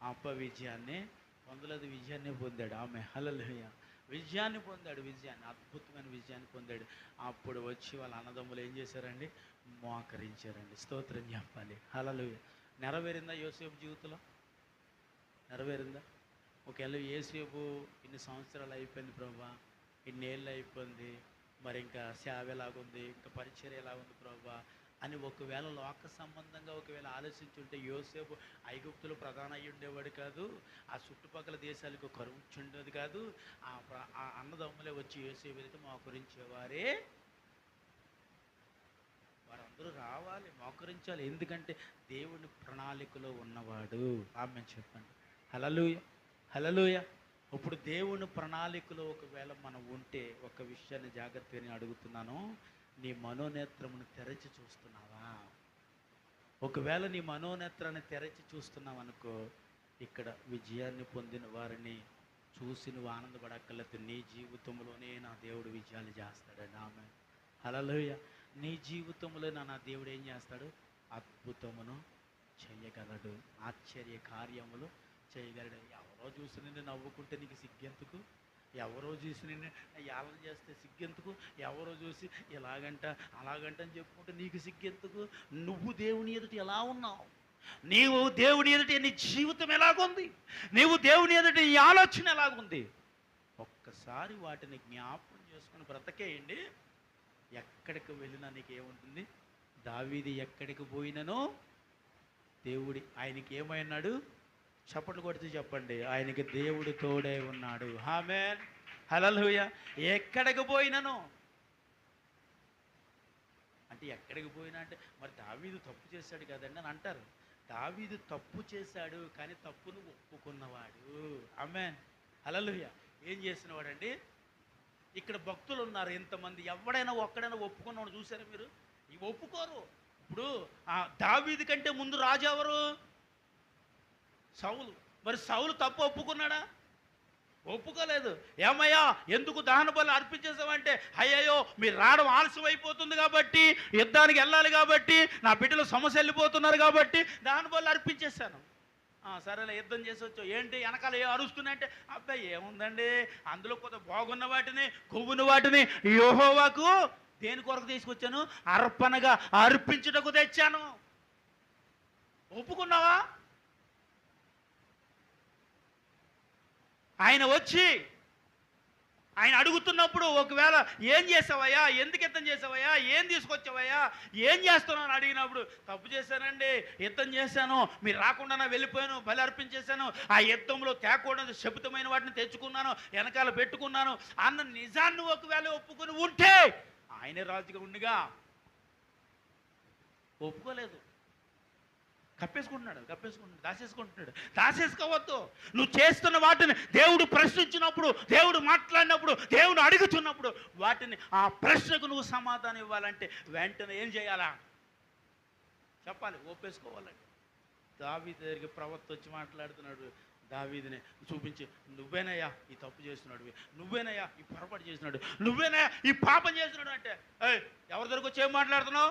అపవిజయాన్ని పొందలేదు, విజయాన్ని పొందాడు. ఆమె హల్లెలూయా, విజయాన్ని పొందాడు, అద్భుతమైన విజయాన్ని పొందాడు. అప్పుడు వచ్చి వాళ్ళ అన్నదమ్ములు ఏం చేశారండి? మోకరించారండి. స్తోత్రం చెప్పాలి. హల్లెలూయా. నెరవేరిందా యోసేపు జీవితంలో? నెరవేరిందా? ఒకవేళ యోసేపు ఇన్ని సంవత్సరాలు అయిపోయింది ప్రభువా, ఇన్నేళ్ళు అయిపోయింది, మరి ఇంకా సేవ ఎలాగుంది, ఇంకా పరిచర్య ఎలాగుంది ప్రభువా అని ఒకవేళ లోక సంబంధంగా ఒకవేళ ఆలోచించుంటే యోసేపు ఐగుప్తులు ప్రధాన అయ్యి ఉండేవాడు కాదు, ఆ చుట్టుపక్కల దేశాలకు కరువు ఉండేది కాదు. ఆ అన్నదమ్ములే వచ్చి యోసేపు అయితే మోకరించేవారే. వారందరూ రావాలి, మోకరించాలి. ఎందుకంటే దేవుని ప్రణాళికలో ఉన్నవాడు. ఆమె చెప్పండి. హల్లెలూయా, హల్లెలూయా. ఇప్పుడు దేవుని ప్రణాళికలో ఒకవేళ మనం ఉంటే ఒక విషయాన్ని జాగ్రత్తగా అడుగుతున్నాను, నీ మనోనేత్రమును తెరచి చూస్తున్నావా? ఒకవేళ నీ మనోనేత్రాన్ని తెరచి చూస్తున్నావు అనుకో, ఇక్కడ విజయాన్ని పొందిన వారిని చూసి నువ్వు ఆనందపడక్కర్లేదు. నీ జీవితంలోనే నా దేవుడు విజయాలు చేస్తాడండి. ఆమె హల్లెలూయా. నీ జీవితంలో నా దేవుడు ఏం చేస్తాడు? అద్భుతమును చేయగలడు, ఆశ్చర్య కార్యములు చేయగలడు. ఎవరో చూసి నిన్ను నవ్వుకుంటే నీకు సిగ్గెందుకు? ఎవరో చూసి నిన్ను యాలన చేస్తే సిగ్గెందుకు? ఎవరో చూసి ఇలాగంట అలాగంట అని చెప్పుకుంటే నీకు సిగ్గెందుకు? నువ్వు దేవుని ఎదుట ఎలా ఉన్నావు? నీవు దేవుని ఎదుట నీ జీవితం ఎలాగుంది? నీవు దేవుని ఎదుట నీ ఆలోచన ఎలాగుంది? ఒక్కసారి వాటిని జ్ఞాపకం చేసుకుని బ్రతకేయండి. ఎక్కడికి వెళ్ళినా నీకు ఏముంటుంది? దావీదు ఎక్కడికి పోయిననో దేవుడి ఆయనకి ఏమైనాడు? చప్పట్లు కొడితే చెప్పండి, ఆయనకి దేవుడు తోడే ఉన్నాడు. ఆమేన్, హల్లెలూయా. ఎక్కడికి పోయినను అంటే ఎక్కడికి పోయినా అంటే మరి దావీదు తప్పు చేశాడు కదండి అని అంటారు. దావీదు తప్పు చేశాడు, కానీ తప్పును ఒప్పుకున్నవాడు. ఆమేన్, హల్లెలూయా. ఏం చేసినవాడండి? ఇక్కడ భక్తులు ఉన్నారు ఇంతమంది, ఎవడైనా ఒక్కడైనా ఒప్పుకున్నవాడు చూసారా మీరు? ఇవి ఒప్పుకోరు. ఇప్పుడు దావీదు కంటే ముందు రాజు ఎవరు? సౌలు. మరి సౌలు తప్పు ఒప్పుకున్నాడా? ఒప్పుకోలేదు. ఏమయ్యా ఎందుకు దహన బలి అర్పించేసావంటే, అయ్యయ్యో మీరు రావడం ఆలస్యం అయిపోతుంది కాబట్టి, యుద్ధానికి వెళ్ళాలి కాబట్టి, నా బిడ్డలు సమస్య వెళ్ళిపోతున్నారు కాబట్టి దహన బలి అర్పించేశాను. సరేలే యుద్ధం చేసి వచ్చావు, ఏంటి వెనకాల ఏ అరుస్తున్నాయంటే, అబ్బాయి ఏముందండి, అందులో కొంత బాగున్న వాటిని కొవ్వున వాటిని యెహోవాకు దేని కొరకు తీసుకొచ్చాను? అర్పణగా అర్పించుటకు తెచ్చాను. ఒప్పుకున్నావా? ఆయన వచ్చి ఆయన అడుగుతున్నప్పుడు ఒకవేళ ఏం చేసావయ్యా, ఎందుకు యుద్ధం చేసావయ్యా, ఏం తీసుకొచ్చావయ్యా, ఏం చేస్తున్నావు అని అడిగినప్పుడు, తప్పు చేశానండి, యుద్ధం చేశాను, మీరు రాకుండా వెళ్ళిపోయాను, బలి అర్పించేశాను, ఆ యుద్ధంలో తేకూడదు శపితమైన వాటిని తెచ్చుకున్నాను, వెనకాల పెట్టుకున్నాను అన్న నిజాన్ని ఒకవేళ ఒప్పుకొని ఉంటే ఆయనే రాజుగా ఉండిగా. ఒప్పుకోలేదు, కప్పేసుకుంటున్నాడు, దాచేసుకోవద్దు. నువ్వు చేస్తున్న వాటిని దేవుడు ప్రశ్నించినప్పుడు, దేవుడు మాట్లాడినప్పుడు, దేవుడు అడుగుతున్నప్పుడు వాటిని ఆ ప్రశ్నకు నువ్వు సమాధానం ఇవ్వాలంటే వెంటనే ఏం చేయాలా? చెప్పాలి, ఒప్పేసుకోవాలండి. దావీదు దగ్గరికి ప్రవక్త వచ్చి మాట్లాడుతున్నాడు, దావీదుని చూపించి, నువ్వేనయ్యా ఈ తప్పు చేస్తున్నాడు, నువ్వేనయ్యా ఈ పొరపాటు చేస్తున్నాడు, నువ్వేనయ్యా ఈ పాపం చేస్తున్నాడు అంటే, ఎవరి దగ్గరకు వచ్చి ఏం మాట్లాడుతున్నావు?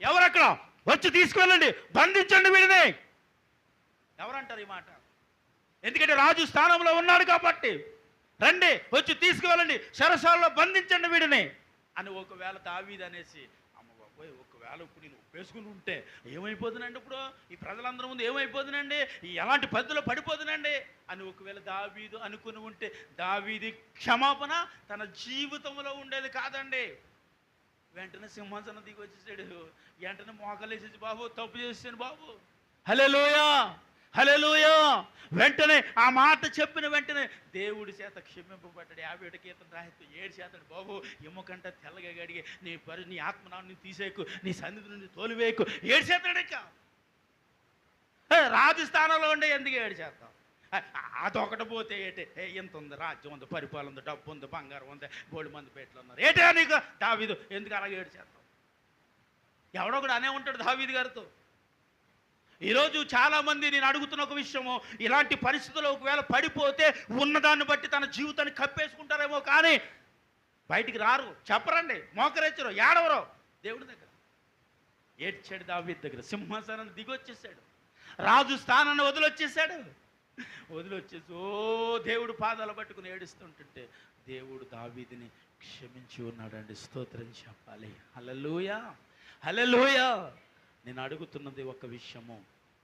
ఎవరక్కడ? వచ్చి తీసుకువెళ్ళండి, బంధించండి వీడిని. ఎవరంటారు ఈ మాట? ఎందుకంటే రాజు స్థానంలో ఉన్నాడు కాబట్టి. రండి, వచ్చి తీసుకువెళ్ళండి, సరసాలలో బంధించండి వీడిని అని ఒకవేళ దావీదు అనేసి, అమ్మ బాబోయ్ ఒకవేళ ఇప్పుడు నేను ఒప్పేసుకుని ఉంటే ఏమైపోతుందండి, ఇప్పుడు ఈ ప్రజలందరి ముందు ఏమైపోతుందండి, ఎలాంటి పద్ధతిలో పడిపోతుందండి అని ఒకవేళ దావీదు అనుకుని ఉంటే, దావీదు క్షమాపణ తన జీవితంలో ఉండేది కాదండి. వెంటనే సింహాసనం దిగి వచ్చేసాడు, వెంటనే మోకాలేసేసి, బాబు తప్పు చేసాను బాబు, హల్లెలూయా హల్లెలూయా. వెంటనే ఆ మాట చెప్పిన వెంటనే దేవుడి చేత క్షమింపబడ్డాడు. 50 కీర్తన రాయితూ 7 చేతాడు, బాబు ఎమ్మకంట తెల్లగా గడిగి నీ ఆత్మనాన్ని తీసేకు, నీ సన్నిధి నుండి తోలివేయకు 7 చేతాడు. ఇక రాజు స్థానంలో ఉండే ఎందుకు 7 చేస్తాం? అదొకటి పోతే ఏటే ఎంత ఉంది, రాజ్యం ఉంది, పరిపాలన ఉంది, డబ్బు ఉంది, బంగారం ఉంది, బోడి మంది పేట్లు ఉన్నారు, ఏటే నీకు దావీదు ఎందుకు అలాగే ఏడు చేస్తాం? ఎవడో కూడా అనే ఉంటాడు దావీదు గారితో. ఈరోజు చాలామంది నేను అడుగుతున్న ఒక విషయము, ఇలాంటి పరిస్థితుల్లో ఒకవేళ పడిపోతే ఉన్నదాన్ని బట్టి తన జీవితాన్ని కప్పేసుకుంటారేమో కానీ బయటికి రారు, చెప్పరండి, మోకరెచ్చరు, ఏడవరు. దేవుడి దగ్గర ఏడ్చాడు, దావీదు దగ్గర సింహాసనం దిగొచ్చేసాడు, రాజు స్థానాన్ని వదిలొచ్చేసాడు. వదిలొచ్చేసి దేవుడు పాదాలు పట్టుకుని ఏడుస్తుంటుంటే దేవుడు దావీదుని క్షమించి ఉన్నాడండి. స్తోత్రం చెప్పాలి. హల్లెలూయా, హల్లెలూయా. నేను అడుగుతున్నది ఒక విషయము,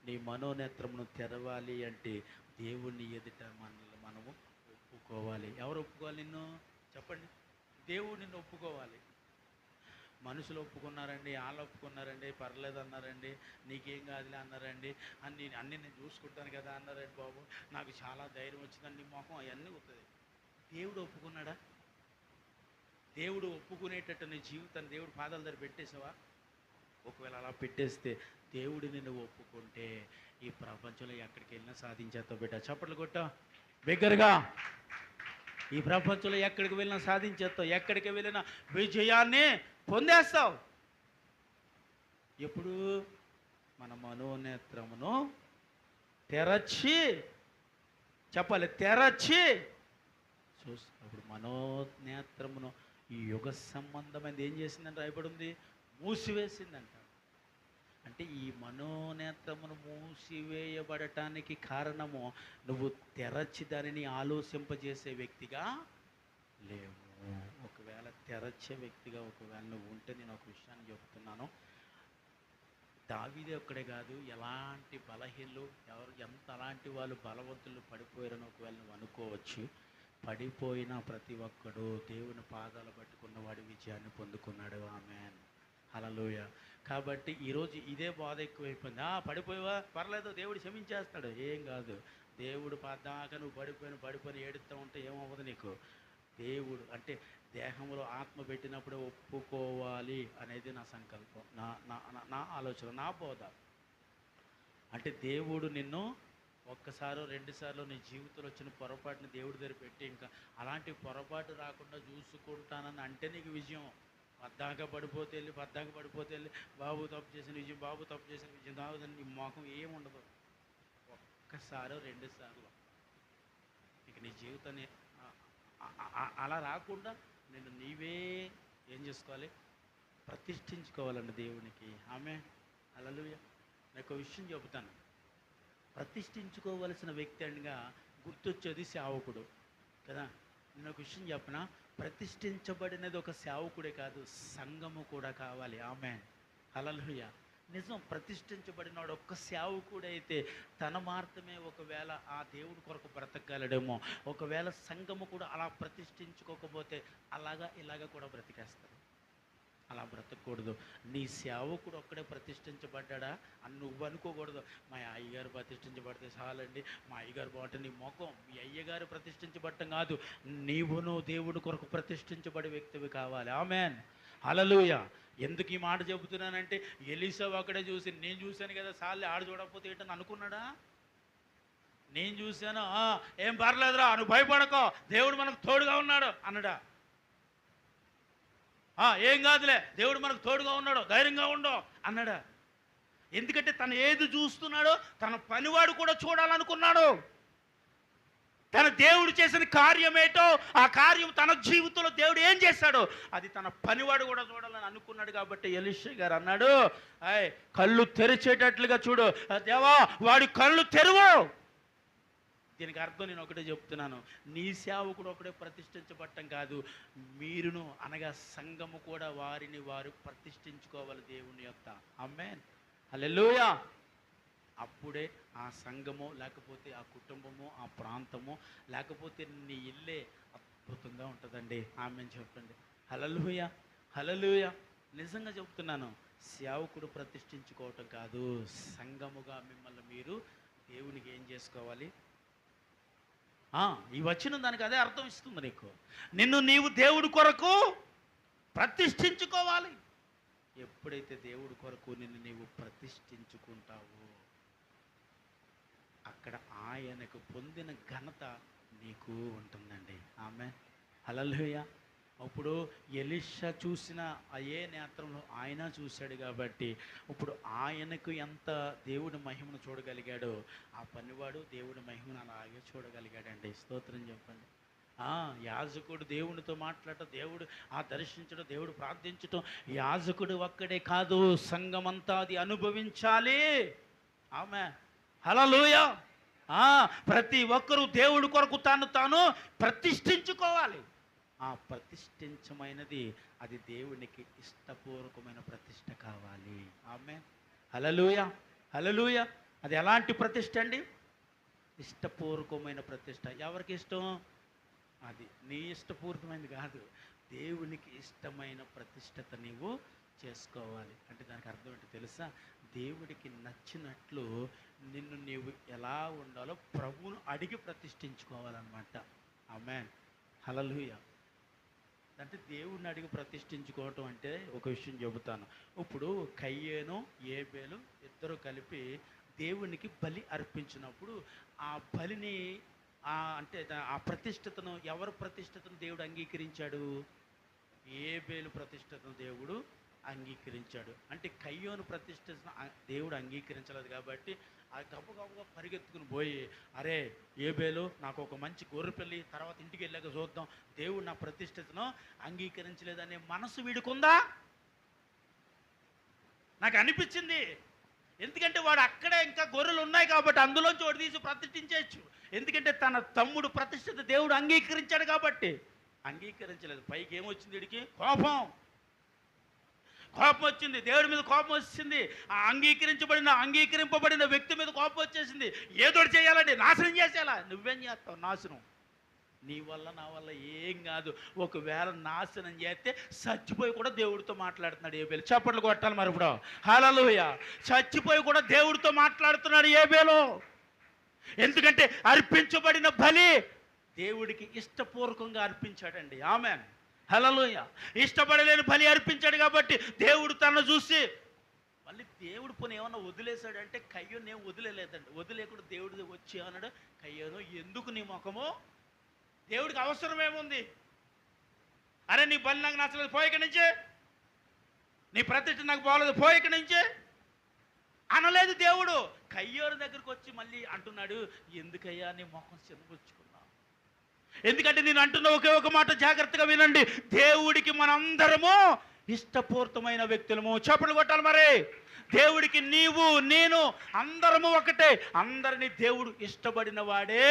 నీ మనోనేత్రమును తెరవాలి అంటే దేవుణ్ణి ఎదుట మనము ఒప్పుకోవాలి. ఎవరు ఒప్పుకోవాలి నిన్ను? చెప్పండి. దేవుడు నిన్ను ఒప్పుకోవాలి. మనుషులు ఒప్పుకున్నారండి, వాళ్ళు ఒప్పుకున్నారండి, పర్లేదు అన్నారండి, నీకేం కాదులే అన్నారండి, అన్నీ నేను చూసుకుంటాను కదా అన్నారండి, బాబు నాకు చాలా ధైర్యం వచ్చిందండి, మొహం అవన్నీ అవుతుంది. దేవుడు ఒప్పుకున్నాడా? దేవుడు ఒప్పుకునేటట్టు నీ జీవితాన్ని దేవుడు పాదాల దగ్గర పెట్టేసావా? ఒకవేళ అలా పెట్టేస్తే దేవుడు నిన్ను ఒప్పుకుంటే ఈ ప్రపంచంలో ఎక్కడికి వెళ్ళినా సాధించేస్తావు బిడ్డ. చప్పట్లు కొట్టా బిగ్గరగా. ఈ ప్రపంచంలో ఎక్కడికి వెళ్ళినా సాధించేస్తావు, ఎక్కడికి వెళ్ళినా విజయాన్ని పొందేస్తావు. ఎప్పుడు? మన మనోనేత్రమును తెరచి, చెప్పాలి, తెరచి చూసినప్పుడు మనోనేత్రమును ఈ యుగ సంబంధమైనది ఏం చేసిందని రాయబడి ఉంది? మూసివేసిందంట. అంటే ఈ మనోనేత్రమును మూసివేయబడటానికి కారణము నువ్వు తెరచి దానిని ఆలోచింపజేసే వ్యక్తిగా లేవు. ఒకవేళ తెరచే వ్యక్తిగా ఒకవేళ నువ్వు ఉంటే నేను ఒక విషయాన్ని చెప్తున్నాను. దావీదే ఒక్కడే కాదు, ఎలాంటి బలహీనలు ఎంత అలాంటి వాళ్ళు బలవంతులు పడిపోయారని ఒకవేళ నువ్వు అనుకోవచ్చు. పడిపోయిన ప్రతి ఒక్కడు దేవుని పాదాలు పట్టుకున్న వాడి విజయాన్ని పొందుకున్నాడు. ఆమేన్, హల్లెలూయా. కాబట్టి ఈరోజు ఇదే బాధ ఎక్కువైపోయింది. పడిపోయావా, పర్లేదు, దేవుడు క్షమించేస్తాడు. ఏం కాదు, దేవుడు పద్దాకా నువ్వు పడిపోయిన ఏడుస్తూ ఉంటే ఏమవ్వదు నీకు. దేవుడు అంటే దేహంలో ఆత్మ పెట్టినప్పుడే ఒప్పుకోవాలి అనేది నా సంకల్పం, నా ఆలోచన, నా బోధ. అంటే దేవుడు నిన్ను ఒక్కసారో రెండుసార్లు నీ జీవితంలో వచ్చిన పొరపాటుని దేవుడి దగ్గర పెట్టి ఇంకా అలాంటి పొరపాటు రాకుండా చూసుకుంటానని అంటే నీకు విజయం. పద్దాక పడిపోతే వెళ్ళి బాబు తప్పు చేసిన విజయం, బాబు తప్పు చేసిన విజయం దావుదని నీ మొఖం ఏముండదు. ఒక్కసారో రెండుసార్లు ఇక నీ జీవితాన్ని అలా రాకుండా నేను నీవే ఏం చేసుకోవాలి? ప్రతిష్ఠించుకోవాలండి దేవునికి. ఆమె హల్లెలూయా. నాకు ఒక విషయం చెబుతాను. ప్రతిష్ఠించుకోవలసిన వ్యక్తి అనగా గుర్తొచ్చేది సేవకుడు కదా. నేను ఒక విషయం చెప్పనా, ప్రతిష్ఠించబడినది ఒక సేవకుడే కాదు, సంఘము కూడా కావాలి. ఆమేన్, హల్లెలూయా. నిజం, ప్రతిష్ఠించబడినవాడు ఒక్క సేవకుడైతే తన మాత్రమే ఒకవేళ ఆ దేవుడి కొరకు బ్రతకగలడేమో. ఒకవేళ సంఘము కూడా అలా ప్రతిష్ఠించుకోకపోతే ఇలాగా కూడా బ్రతికేస్తారు. అలా బ్రతకూడదు. నీ సేవకుడు ఒక్కడే ప్రతిష్ఠించబడ్డా అని నువ్వు అనుకోకూడదు. మా అయ్యగారు ప్రతిష్ఠించబడితే చాలండి, మా అయ్యగారు బాగుంటే నీ ముఖం. మీ అయ్యగారు ప్రతిష్ఠించబడటం కాదు, నీవును దేవుడి కొరకు ప్రతిష్ఠించబడే వ్యక్తివి కావాలి. ఆమేన్, హల్లెలూయా. ఎందుకు ఈ మాట చెబుతున్నానంటే ఎలీసా అక్కడే చూసి, నేను చూశాను కదా చాలే, ఆడు చూడకపోతే ఏంటని అనుకున్నాడా? నేను చూశాను, ఏం పర్లేదురా, నువ్వు భయపడకో, దేవుడు మనకు తోడుగా ఉన్నాడు అన్నడా? ఏం కాదులే, దేవుడు మనకు తోడుగా ఉన్నాడు, ధైర్యంగా ఉండో అన్నాడా? ఎందుకంటే తను ఏది చూస్తున్నాడో తన పనివాడు కూడా చూడాలనుకున్నాడు. తన దేవుడు చేసిన కార్యం ఏంటో, ఆ కార్యం తన జీవితంలో దేవుడు ఏం చేశాడో అది తన పనివాడు కూడా చూడాలని అనుకున్నాడు. కాబట్టి ఎలీషా గారు అన్నాడు, కళ్ళు తెరిచేటట్లుగా చూడు, దేవా వాడి కళ్ళు తెరువు. దీనికి అర్థం నేను ఒకటే చెప్తున్నాను, నీ సేవకుడు ఒకడే ప్రతిష్ఠించబడటం కాదు, మీరును అనగా సంఘము కూడా వారిని వారు ప్రతిష్ఠించుకోవాలి దేవుని యొక్క. ఆమేన్, హల్లెలూయా. అప్పుడే ఆ సంఘము, లేకపోతే ఆ కుటుంబము, ఆ ప్రాంతము, లేకపోతే నీ ఇల్లే అద్భుతంగా ఉంటుందండి. ఆమేన్ చెప్పండి. హల్లెలూయా, హల్లెలూయా. నిజంగా చెప్తున్నాను, సేవకుడు ప్రతిష్ఠించుకోవటం కాదు, సంఘముగా మిమ్మల్ని మీరు దేవునికి ఏం చేసుకోవాలి? ఈ వచ్చిన దానికి అదే అర్థం ఇస్తుంది నీకు. నిన్ను నీవు దేవుడి కొరకు ప్రతిష్ఠించుకోవాలి. ఎప్పుడైతే దేవుడి కొరకు నిన్ను నీవు ప్రతిష్ఠించుకుంటావో అక్కడ ఆయనకు పొందిన ఘనత నీకు ఉంటుందండి. ఆమె హల్లెలూయా. అప్పుడు ఎలీషా చూసిన అదే నేత్రంలో ఆయన చూశాడు కాబట్టి ఇప్పుడు ఆయనకు ఎంత దేవుడి మహిమను చూడగలిగాడో ఆ పనివాడు దేవుడి మహిమను అలాగే చూడగలిగాడండి. స్తోత్రం చెప్పండి. యాజకుడు దేవునితో మాట్లాడటం, దేవుడు దర్శించడం, దేవుడు ప్రార్థించటం, యాజకుడు ఒక్కడే కాదు, సంఘమంతా అది అనుభవించాలి. ఆమె హల్లెలూయా. ప్రతి ఒక్కరూ దేవుడి కొరకు తాను ప్రతిష్ఠించుకోవాలి. ఆ ప్రతిష్ఠించమైనది అది దేవునికి ఇష్టపూర్వకమైన ప్రతిష్ఠ కావాలి. ఆమె హల్లెలూయా. హల్లెలూయా. అది ఎలాంటి ప్రతిష్ఠ అండి? ఇష్టపూర్వకమైన ప్రతిష్ఠ. ఎవరికి ఇష్టం? అది నీ ఇష్టపూర్వకమైనది కాదు, దేవునికి ఇష్టమైన ప్రతిష్టత నీవు చేసుకోవాలి. అంటే దానికి అర్థం ఏంటో తెలుసా? దేవుడికి నచ్చినట్లు నిన్ను నీవు ఎలా ఉండాలో ప్రభువును అడిగి ప్రతిష్ఠించుకోవాలన్నమాట. ఆమేన్. హల్లెలూయా. అంటే దేవుడిని అడిగి ప్రతిష్ఠించుకోవటం అంటే ఒక విషయం చెబుతాను. ఇప్పుడు కయ్యేను ఏబేలు ఇద్దరు కలిపి దేవునికి బలి అర్పించినప్పుడు ఆ బలిని అంటే ఆ ప్రతిష్టతను, ఎవరు ప్రతిష్టతను దేవుడు అంగీకరించాడు? ఏబేలు ప్రతిష్టతను దేవుడు అంగీకరించాడు. అంటే కయ్యోను ప్రతిష్టతను దేవుడు అంగీకరించలేదు కాబట్టి ఆ గబగబగా పరిగెత్తుకుని పోయి, అరే ఏబేలు, నాకు ఒక మంచి గొర్రెపిల్లి, తర్వాత ఇంటికి వెళ్ళాక చూద్దాం, దేవుడు నా ప్రతిష్టతను అంగీకరించలేదనే మనసు వీడుకుందా? నాకు అనిపించింది. ఎందుకంటే వాడు అక్కడే ఇంకా గొర్రెలు ఉన్నాయి కాబట్టి అందులోంచి వాడు తీసి ప్రతిష్ఠించవచ్చు. ఎందుకంటే తన తమ్ముడు ప్రతిష్ఠిత దేవుడు అంగీకరించాడు కాబట్టి. అంగీకరించలేదు. పైకి ఏమొచ్చింది? వీడికి కోపం వచ్చింది. దేవుడి మీద కోపం వచ్చింది. ఆ అంగీకరింపబడిన వ్యక్తి మీద కోపం వచ్చేసింది. ఏదో చేయాలండి, నాశనం చేసేలా. నువ్వేం చేస్తావు? నాశనం. నీ వల్ల నా వల్ల ఏం కాదు. ఒకవేళ నాశనం చేస్తే చచ్చిపోయి కూడా దేవుడితో మాట్లాడుతున్నాడు ఏబేలు. చప్పట్లు కొట్టాలి మరి ఇప్పుడు. హల్లెలూయా. చచ్చిపోయి కూడా దేవుడితో మాట్లాడుతున్నాడు ఏబేలు. ఎందుకంటే అర్పించబడిన బలి దేవుడికి ఇష్టపూర్వకంగా అర్పించాడండి. ఆమేన్. హల్లెలూయా. ఇష్టపడలేని బలి అర్పించాడు కాబట్టి దేవుడు తనను చూసి, మళ్ళీ దేవుడు పోనీ ఏమన్నా వదిలేశాడంటే కయ్యోను ఏం వదిలేలేదండి. వదిలేకుండా దేవుడు వచ్చి అన్నాడు, కయ్యోను ఎందుకు నీ ముఖము? దేవుడికి అవసరం ఏముంది? అరే నీ బలి నాకు నచ్చలేదు, పోయిక నుంచి. నీ ప్రతిష్ఠ నాకు బాగలేదు, పోయిక నుంచి అనలేదు దేవుడు. కయ్యోను దగ్గరికి వచ్చి మళ్ళీ అంటున్నాడు, ఎందుకయ్యా నీ ముఖం చిన్నపుచ్చుకున్నావు? ఎందుకంటే నేను అంటున్న ఒకే ఒక మాట జాగ్రత్తగా వినండి. దేవుడికి మనందరము ఇష్టపూర్తమైన వ్యక్తులము. చప్పట్లు కొట్టాలి మరి. దేవుడికి నీవు నేను అందరము ఒకటే. అందరినీ దేవుడు ఇష్టపడిన వాడే.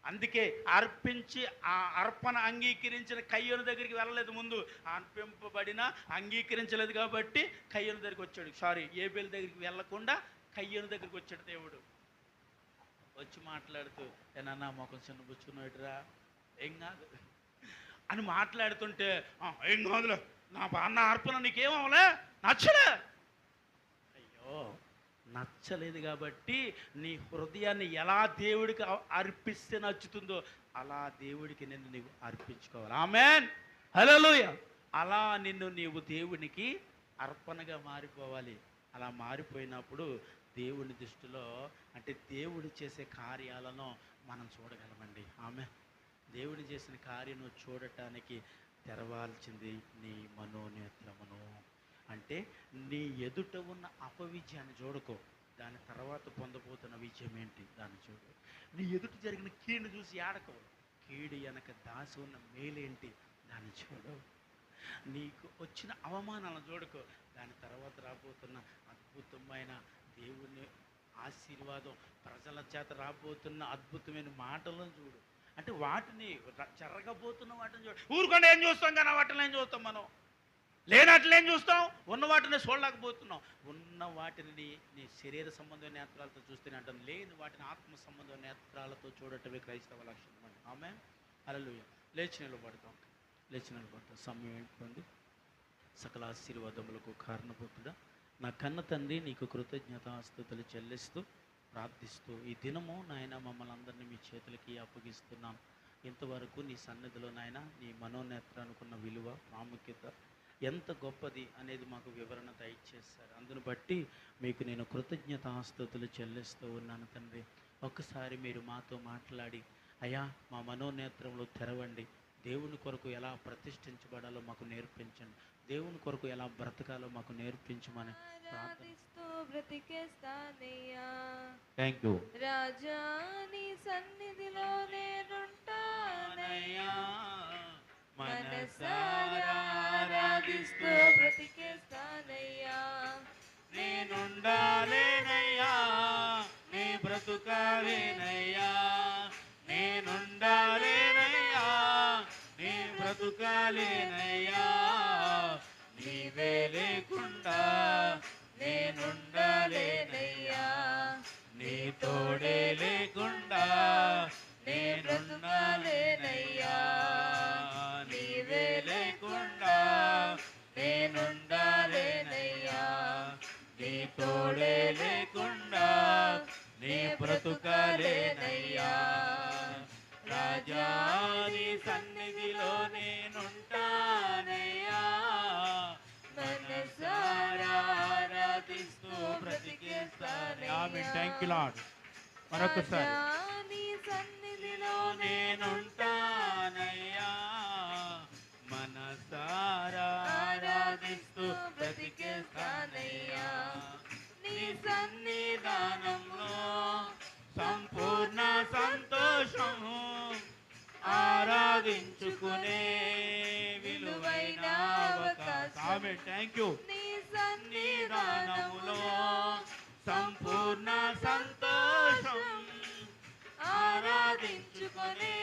అందుకే అర్పించి ఆ అర్పణ అంగీకరించిన కయ్యోను దగ్గరికి వెళ్ళలేదు. ముందు అర్పింపబడిన అంగీకరించలేదు కాబట్టి కయ్యోను దగ్గరికి వచ్చాడు. ఏబేలు దగ్గరికి వెళ్ళకుండా కయ్యోను దగ్గరికి వచ్చాడు దేవుడు. వచ్చి మాట్లాడుతూ, ఏనన్నా మొఖం చిన్నపుచ్చుకున్నాడురా, ఏం కాదు అని మాట్లాడుతుంటే, ఏం కాదులే, నా అన్న అర్పణ నీకేమవలే, నచ్చలే. అయ్యో, నచ్చలేదు కాబట్టి నీ హృదయాన్ని ఎలా దేవుడికి అర్పిస్తే నచ్చుతుందో అలా దేవుడికి నిన్ను నీవు అర్పించుకోవాలి. ఆమేన్. హల్లెలూయా. అలా నిన్ను నీవు దేవునికి అర్పణగా మారిపోవాలి. అలా మారిపోయినప్పుడు దేవుని దృష్టిలో, అంటే దేవుడు చేసే కార్యాలను మనం చూడగలమండి. ఆమె దేవుడు చేసిన కార్యం చూడటానికి తెరవాల్సింది నీ మనోనేత్రమును. అంటే నీ ఎదుట ఉన్న అపవిజయాన్ని చూడకో, దాని తర్వాత పొందబోతున్న విజయం ఏంటి దాన్ని చూడు. నీ ఎదుట జరిగిన కీడును చూసి ఆడకో, కీడు వెనక దాసి ఉన్న మేలేంటి దాన్ని చూడు. నీకు వచ్చిన అవమానాలను చూడకో, దాని తర్వాత రాబోతున్న అద్భుతమైన దేవుని ఆశీర్వాదం, ప్రజల చేత రాబోతున్న అద్భుతమైన మాటలను చూడు. అంటే వాటిని జరగబోతున్న వాటిని చూడు. ఊరుకుండా ఏం చూస్తాం కానీ వాటిని ఏం చూస్తాం మనం? లేనట్లు ఏం చూస్తాం? ఉన్న వాటిని చూడలేకపోతున్నాం. ఉన్న వాటిని నీ శరీర సంబంధమైన నేత్రాలతో చూస్తేనే అంటాం, లేని వాటిని ఆత్మ సంబంధమైన నేత్రాలతో చూడటమే క్రైస్తవ లక్షణం అండి. ఆమె హల్లెలూయా. లేచి నిలబడతాం. సమయం ఏంటండి? సకల ఆశీర్వాదములకు కారణభూతుడా నా కన్న తండ్రి, నీకు కృతజ్ఞతాస్తుతులు చెల్లిస్తూ ప్రార్థిస్తూ ఈ దినము నాయన మమ్మల్ని అందరినీ మీ చేతులకి అప్పగిస్తున్నాను. ఇంతవరకు నీ సన్నిధిలో నాయన నీ మనోనేత్రానుకున్న విలువ, ప్రాముఖ్యత ఎంత గొప్పది అనేది మాకు వివరణ దయచేశారు. అందును బట్టి మీకు నేను కృతజ్ఞతాస్తుతులు చెల్లిస్తూ ఉన్నాను తండ్రి. ఒక్కసారి మీరు మాతో మాట్లాడి, అయ్యా మా మనోనేత్రములు తెరవండి, దేవుని కొరకు ఎలా ప్రతిష్ఠించబడాలో మాకు నేర్పించండి, దేవుని కొరకు ఎలా బ్రతకాలో మాకు నేర్పించమని బ్రతికేస్తానయ్యా. థ్యాంక్ యూ రాజా నీ సన్నిధిలో నేనుంటానయ్యా, మనసారా ఆరాధిస్తూ బ్రతికేస్తానయ్యా. నేనుండాలేనయ్యా, నీ బ్రతుకాలేనయ్యా, నేనుండాలేనయ్యా, నీ బ్రతుకాలేనయ్యా, నీవే లేకుండా నేనుండాలేనయ్యా, నీ తోడే లేకుండా నేనుండాలేనయ్యా, నీవే లేకుండా నేనుండాలేనయ్యా, నీ తోడే లేకుండా నీ బ్రతుకాలేనయ్యా. రాజా నీ సన్నిధిలో నేనుంటానయ్యా, మనసారా ఆరాధిస్తూ బ్రతికేస్తానయ్యా. Thank you lord. మరొకసారి నీ సన్నిధిలో నేనుంటానయ్యా, మనసారా ఆరాధిస్తూ బ్రతికేస్తానయ్యా. నీ సన్నిధానంలో సంపూర్ణ సంతోషము, ఆరాధించుకునే విలువైన అవకాశం. Thank you. నీ సన్నిధానములో సంపూర్ణ సంతోషం, ఆరాధించుకునే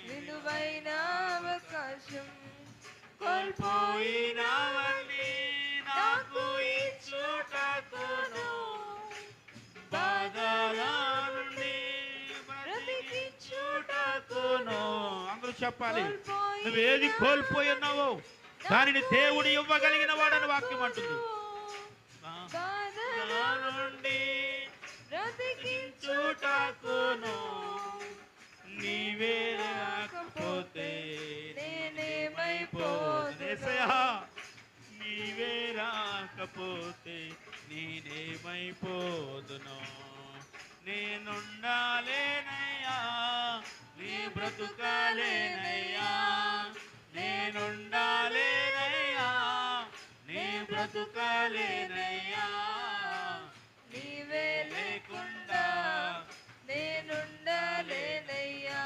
విలువైన అవకాశం. కోల్పోయినవన్నీ నాకు ఇచ్చుటకును, బాధల నుండి బ్రతికించుటకును. అందరూ చెప్పాలి, నువ్వేది కోల్పోయి ఉన్నావో దానిని దేవుడు ఇవ్వగలిగిన వాడని వాక్యం అంటుంది. బాధల నుండి బ్రతికించుటకును, నీవే రాకపోతే నేనేమైపోదును. నీవే రాకపోతే నేనేమైపోదును. నేనుండాలేనయ్యా, నీ బ్రతుకాలేనయ్యా, నేనుండాలేనయ్యా, నీ బ్రతుకాలేనయ్యా, నీవే లేకుండా నేనుండాలేనయ్యా,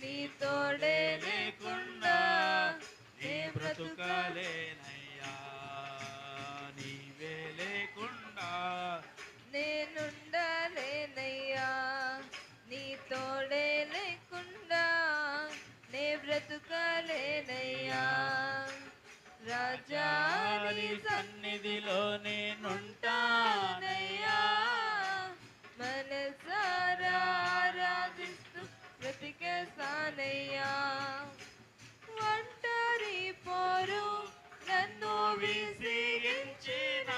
నీ తోడే లేకుండా నీ బ్రతుకాలేనయ్యా, నీవే లేకుండా నేనుండాలేనయ్యా, నీ తోడే లేకుండా నే బ్రతుకాలేనయ్యా. రాజా నీ సన్నిధిలో నేనుంటానయ్యా, మనసారా ఆరాధిస్తూ బ్రతికేస్తానయ్యా. ఒంటరి పోరు నన్ను విసిగించిన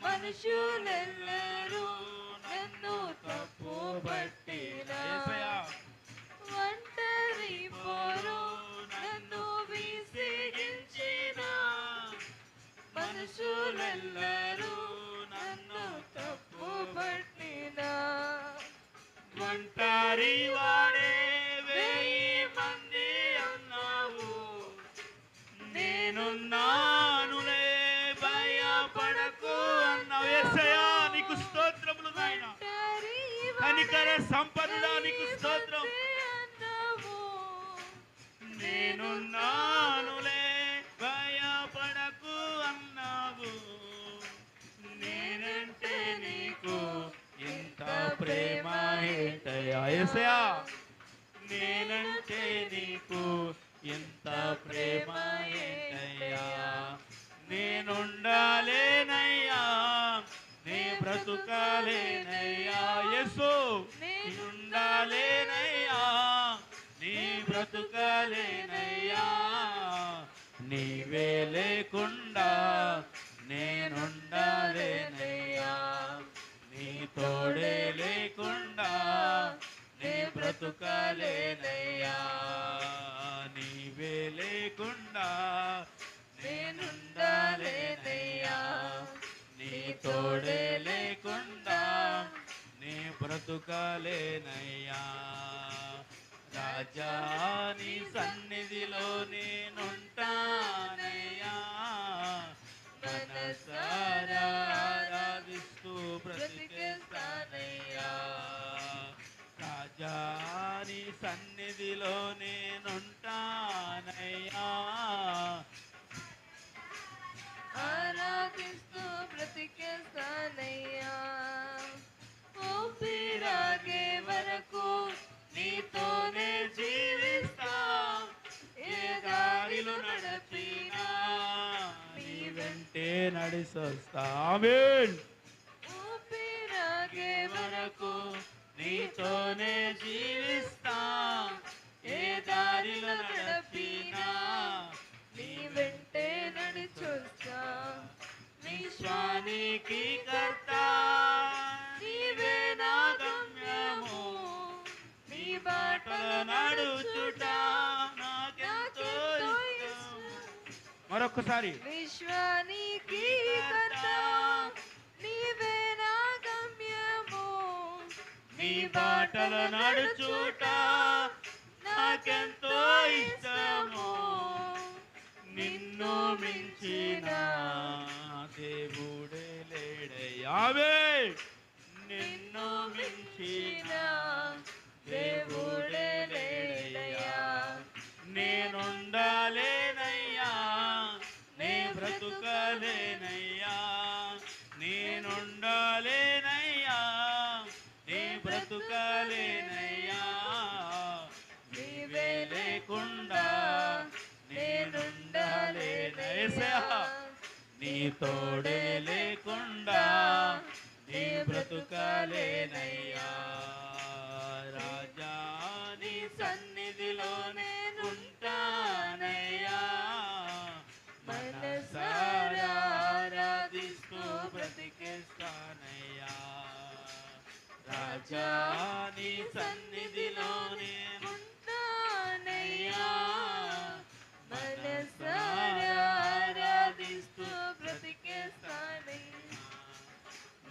మనుషులెల్లరూ నన్ను తప్పుబట్టిన, ఒంటరి పోరు నన్ను విసిగించిన మనుషులెల్లరూ నన్ను తప్పుబట్టిన, ఒంటరి వాడే 1000 మంది అన్నావు, నేనున్నానులే భయపడకు అన్నావు. యేసయ్యా నీకు స్తోత్రములు నాయన, కనికర సంపన్నుడా నీకు స్తోత్రం. నేనున్నానులే భయపడకు అన్నావు, నేనంటే నీకు ఇంత ప్రేమ ఏంటయ్యా. యేసయ్యా నేనంటే నీకు ఎంత ప్రేమ ఏంటయ్యా. నేనుండాలేనయ్యా, నీ బ్రతుకాలేనయ్యా. యేసు నేనుండాలేనయ్యా, నీ బ్రతుకాలేనయ్యా, నీవే లేకుండా నేనుండాలేనయ్యా, నీ తోడే లేకుండా నీ బ్రతుకాలేనయ్యా, నీవే లేకుండా నేనుండాలేనయ్యా, నీ తోడే లేకుండా నీ బ్రతుకలేనయ్యా. రాజా నీ సన్నిధిలో నేనుంటానయ్యా, మనసారా ఆరాధిస్తూ బ్రతికేస్తానయ్యా. రాజా నీ సన్నిధిలో నేనుంటానయ్యా, ఆరాధిస్తూ బ్రతికేస్తానయ్యా. ఊపిరాగే వరకు నీతోనే జీవిస్తా, ఏ దారిలో నడిపినా నీ వెంటే నడిసొస్తా. ఆమేన్. ఊపిరాగే వరకు నీతోనే జీవిస్తా, ఏ దారిలో నడిపినా నీ వెంటే నడిచొస్తా. విశ్వానికి కర్త నీవే నా గమ్యము, నీ బాటలో నడుచుట నాకెంతో ఇష్టం. మరొకసారి విశ్వానికి కర్త నీవే నా గమ్యము, నీ బాటలో నడుచుట నాకెంతో ఇష్టము. నిన్ను మించిన దేవుడే లేడయ్యా. ఆమేన్. నిన్ను మించిన దేవుడే లేడయ్యా. నేనుండాలేనయ్యా, నే బ్రతుకలేనయ్యా, నేనుండాలేనయ్యా, నే బ్రతుకలేనయ్యా. నీవే లేకుండా నేనుండాలేనయ్యా, నీ తోడే లేకుండా నీ బ్రతుకలేనయ్యా. రాజా నీ సన్నిధిలో నేనుంటానయ్యా, మనసారా ఆరాధిస్తూ బ్రతికేస్తానయ్యా. రాజా నీ సన్నిధిలో నేనుంటానయ్యా, మనసారా ఆరాధిస్తూ బ్రతికేస్తానయ్యా.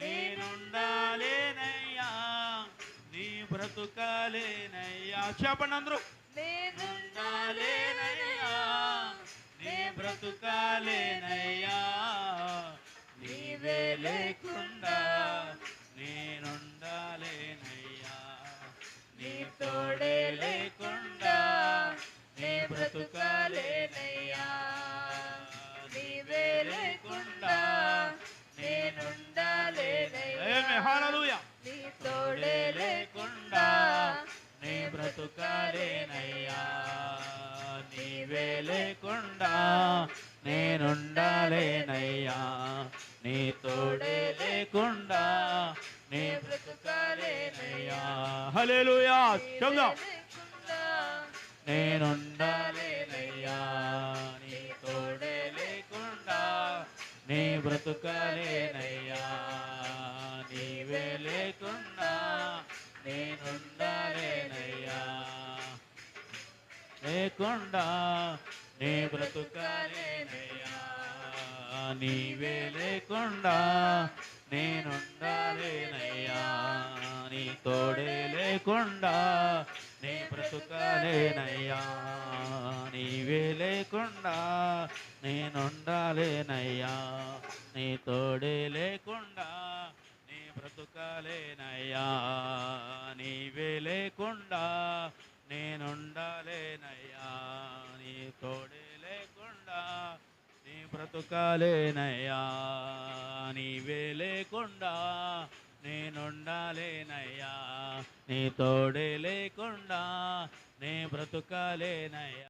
నేనుండాలేనయ్యా, నీ బ్రతుకలేనయ్యా. చెప్పండి అందరూ. నేనుండాలేనయ్యా, నీ బ్రతుకలేనయ్యా, నీవే లేకుండా నేనుండాలేనయ్యా, నీ తోడే లేకుండా నీ బ్రతుకలేనయ్యా, నీవే లేకుండా నేనుండాలేనయ్యా. హల్లెలూయా. నీ తోడే లేకుండా నీ బ్రతుకలేనయ్యా, నీవే లేకుండా నేనుండాలేనయ్యా, నీ తోడే లేకుండా నీ బ్రతుకలేనయ్యా. హల్లెలూయా. చెప్దాం. నేనుండాలేనయ్యా, నీ తోడే లేకుండా నీ బ్రతుకలేనయ్యా, నీవే లేకుండా నేనుండాలేనయ్యా, లేకుండా నీ బ్రతుకలేనయ్యా, నీవే లేకుండా నేనుండాలేనయ్యా, నీ తోడే లేకుండా నీ బ్రతుకలేనయ్యా, నీవే లేకుండా నేనుండాలేనయ్యా, నీ తోడే లేకుండా నీ బ్రతుకలేనయ్యా, నీవే లేకుండా నేనుండాలేనయ్యా, నీ తోడే లేకుండా నీ బ్రతుకలేనయ్యా, నీవే లేకుండా నేనుండాలేనయ్యా, నీ తోడే లేకుండా నీ బ్రతుకలేనయ్యా.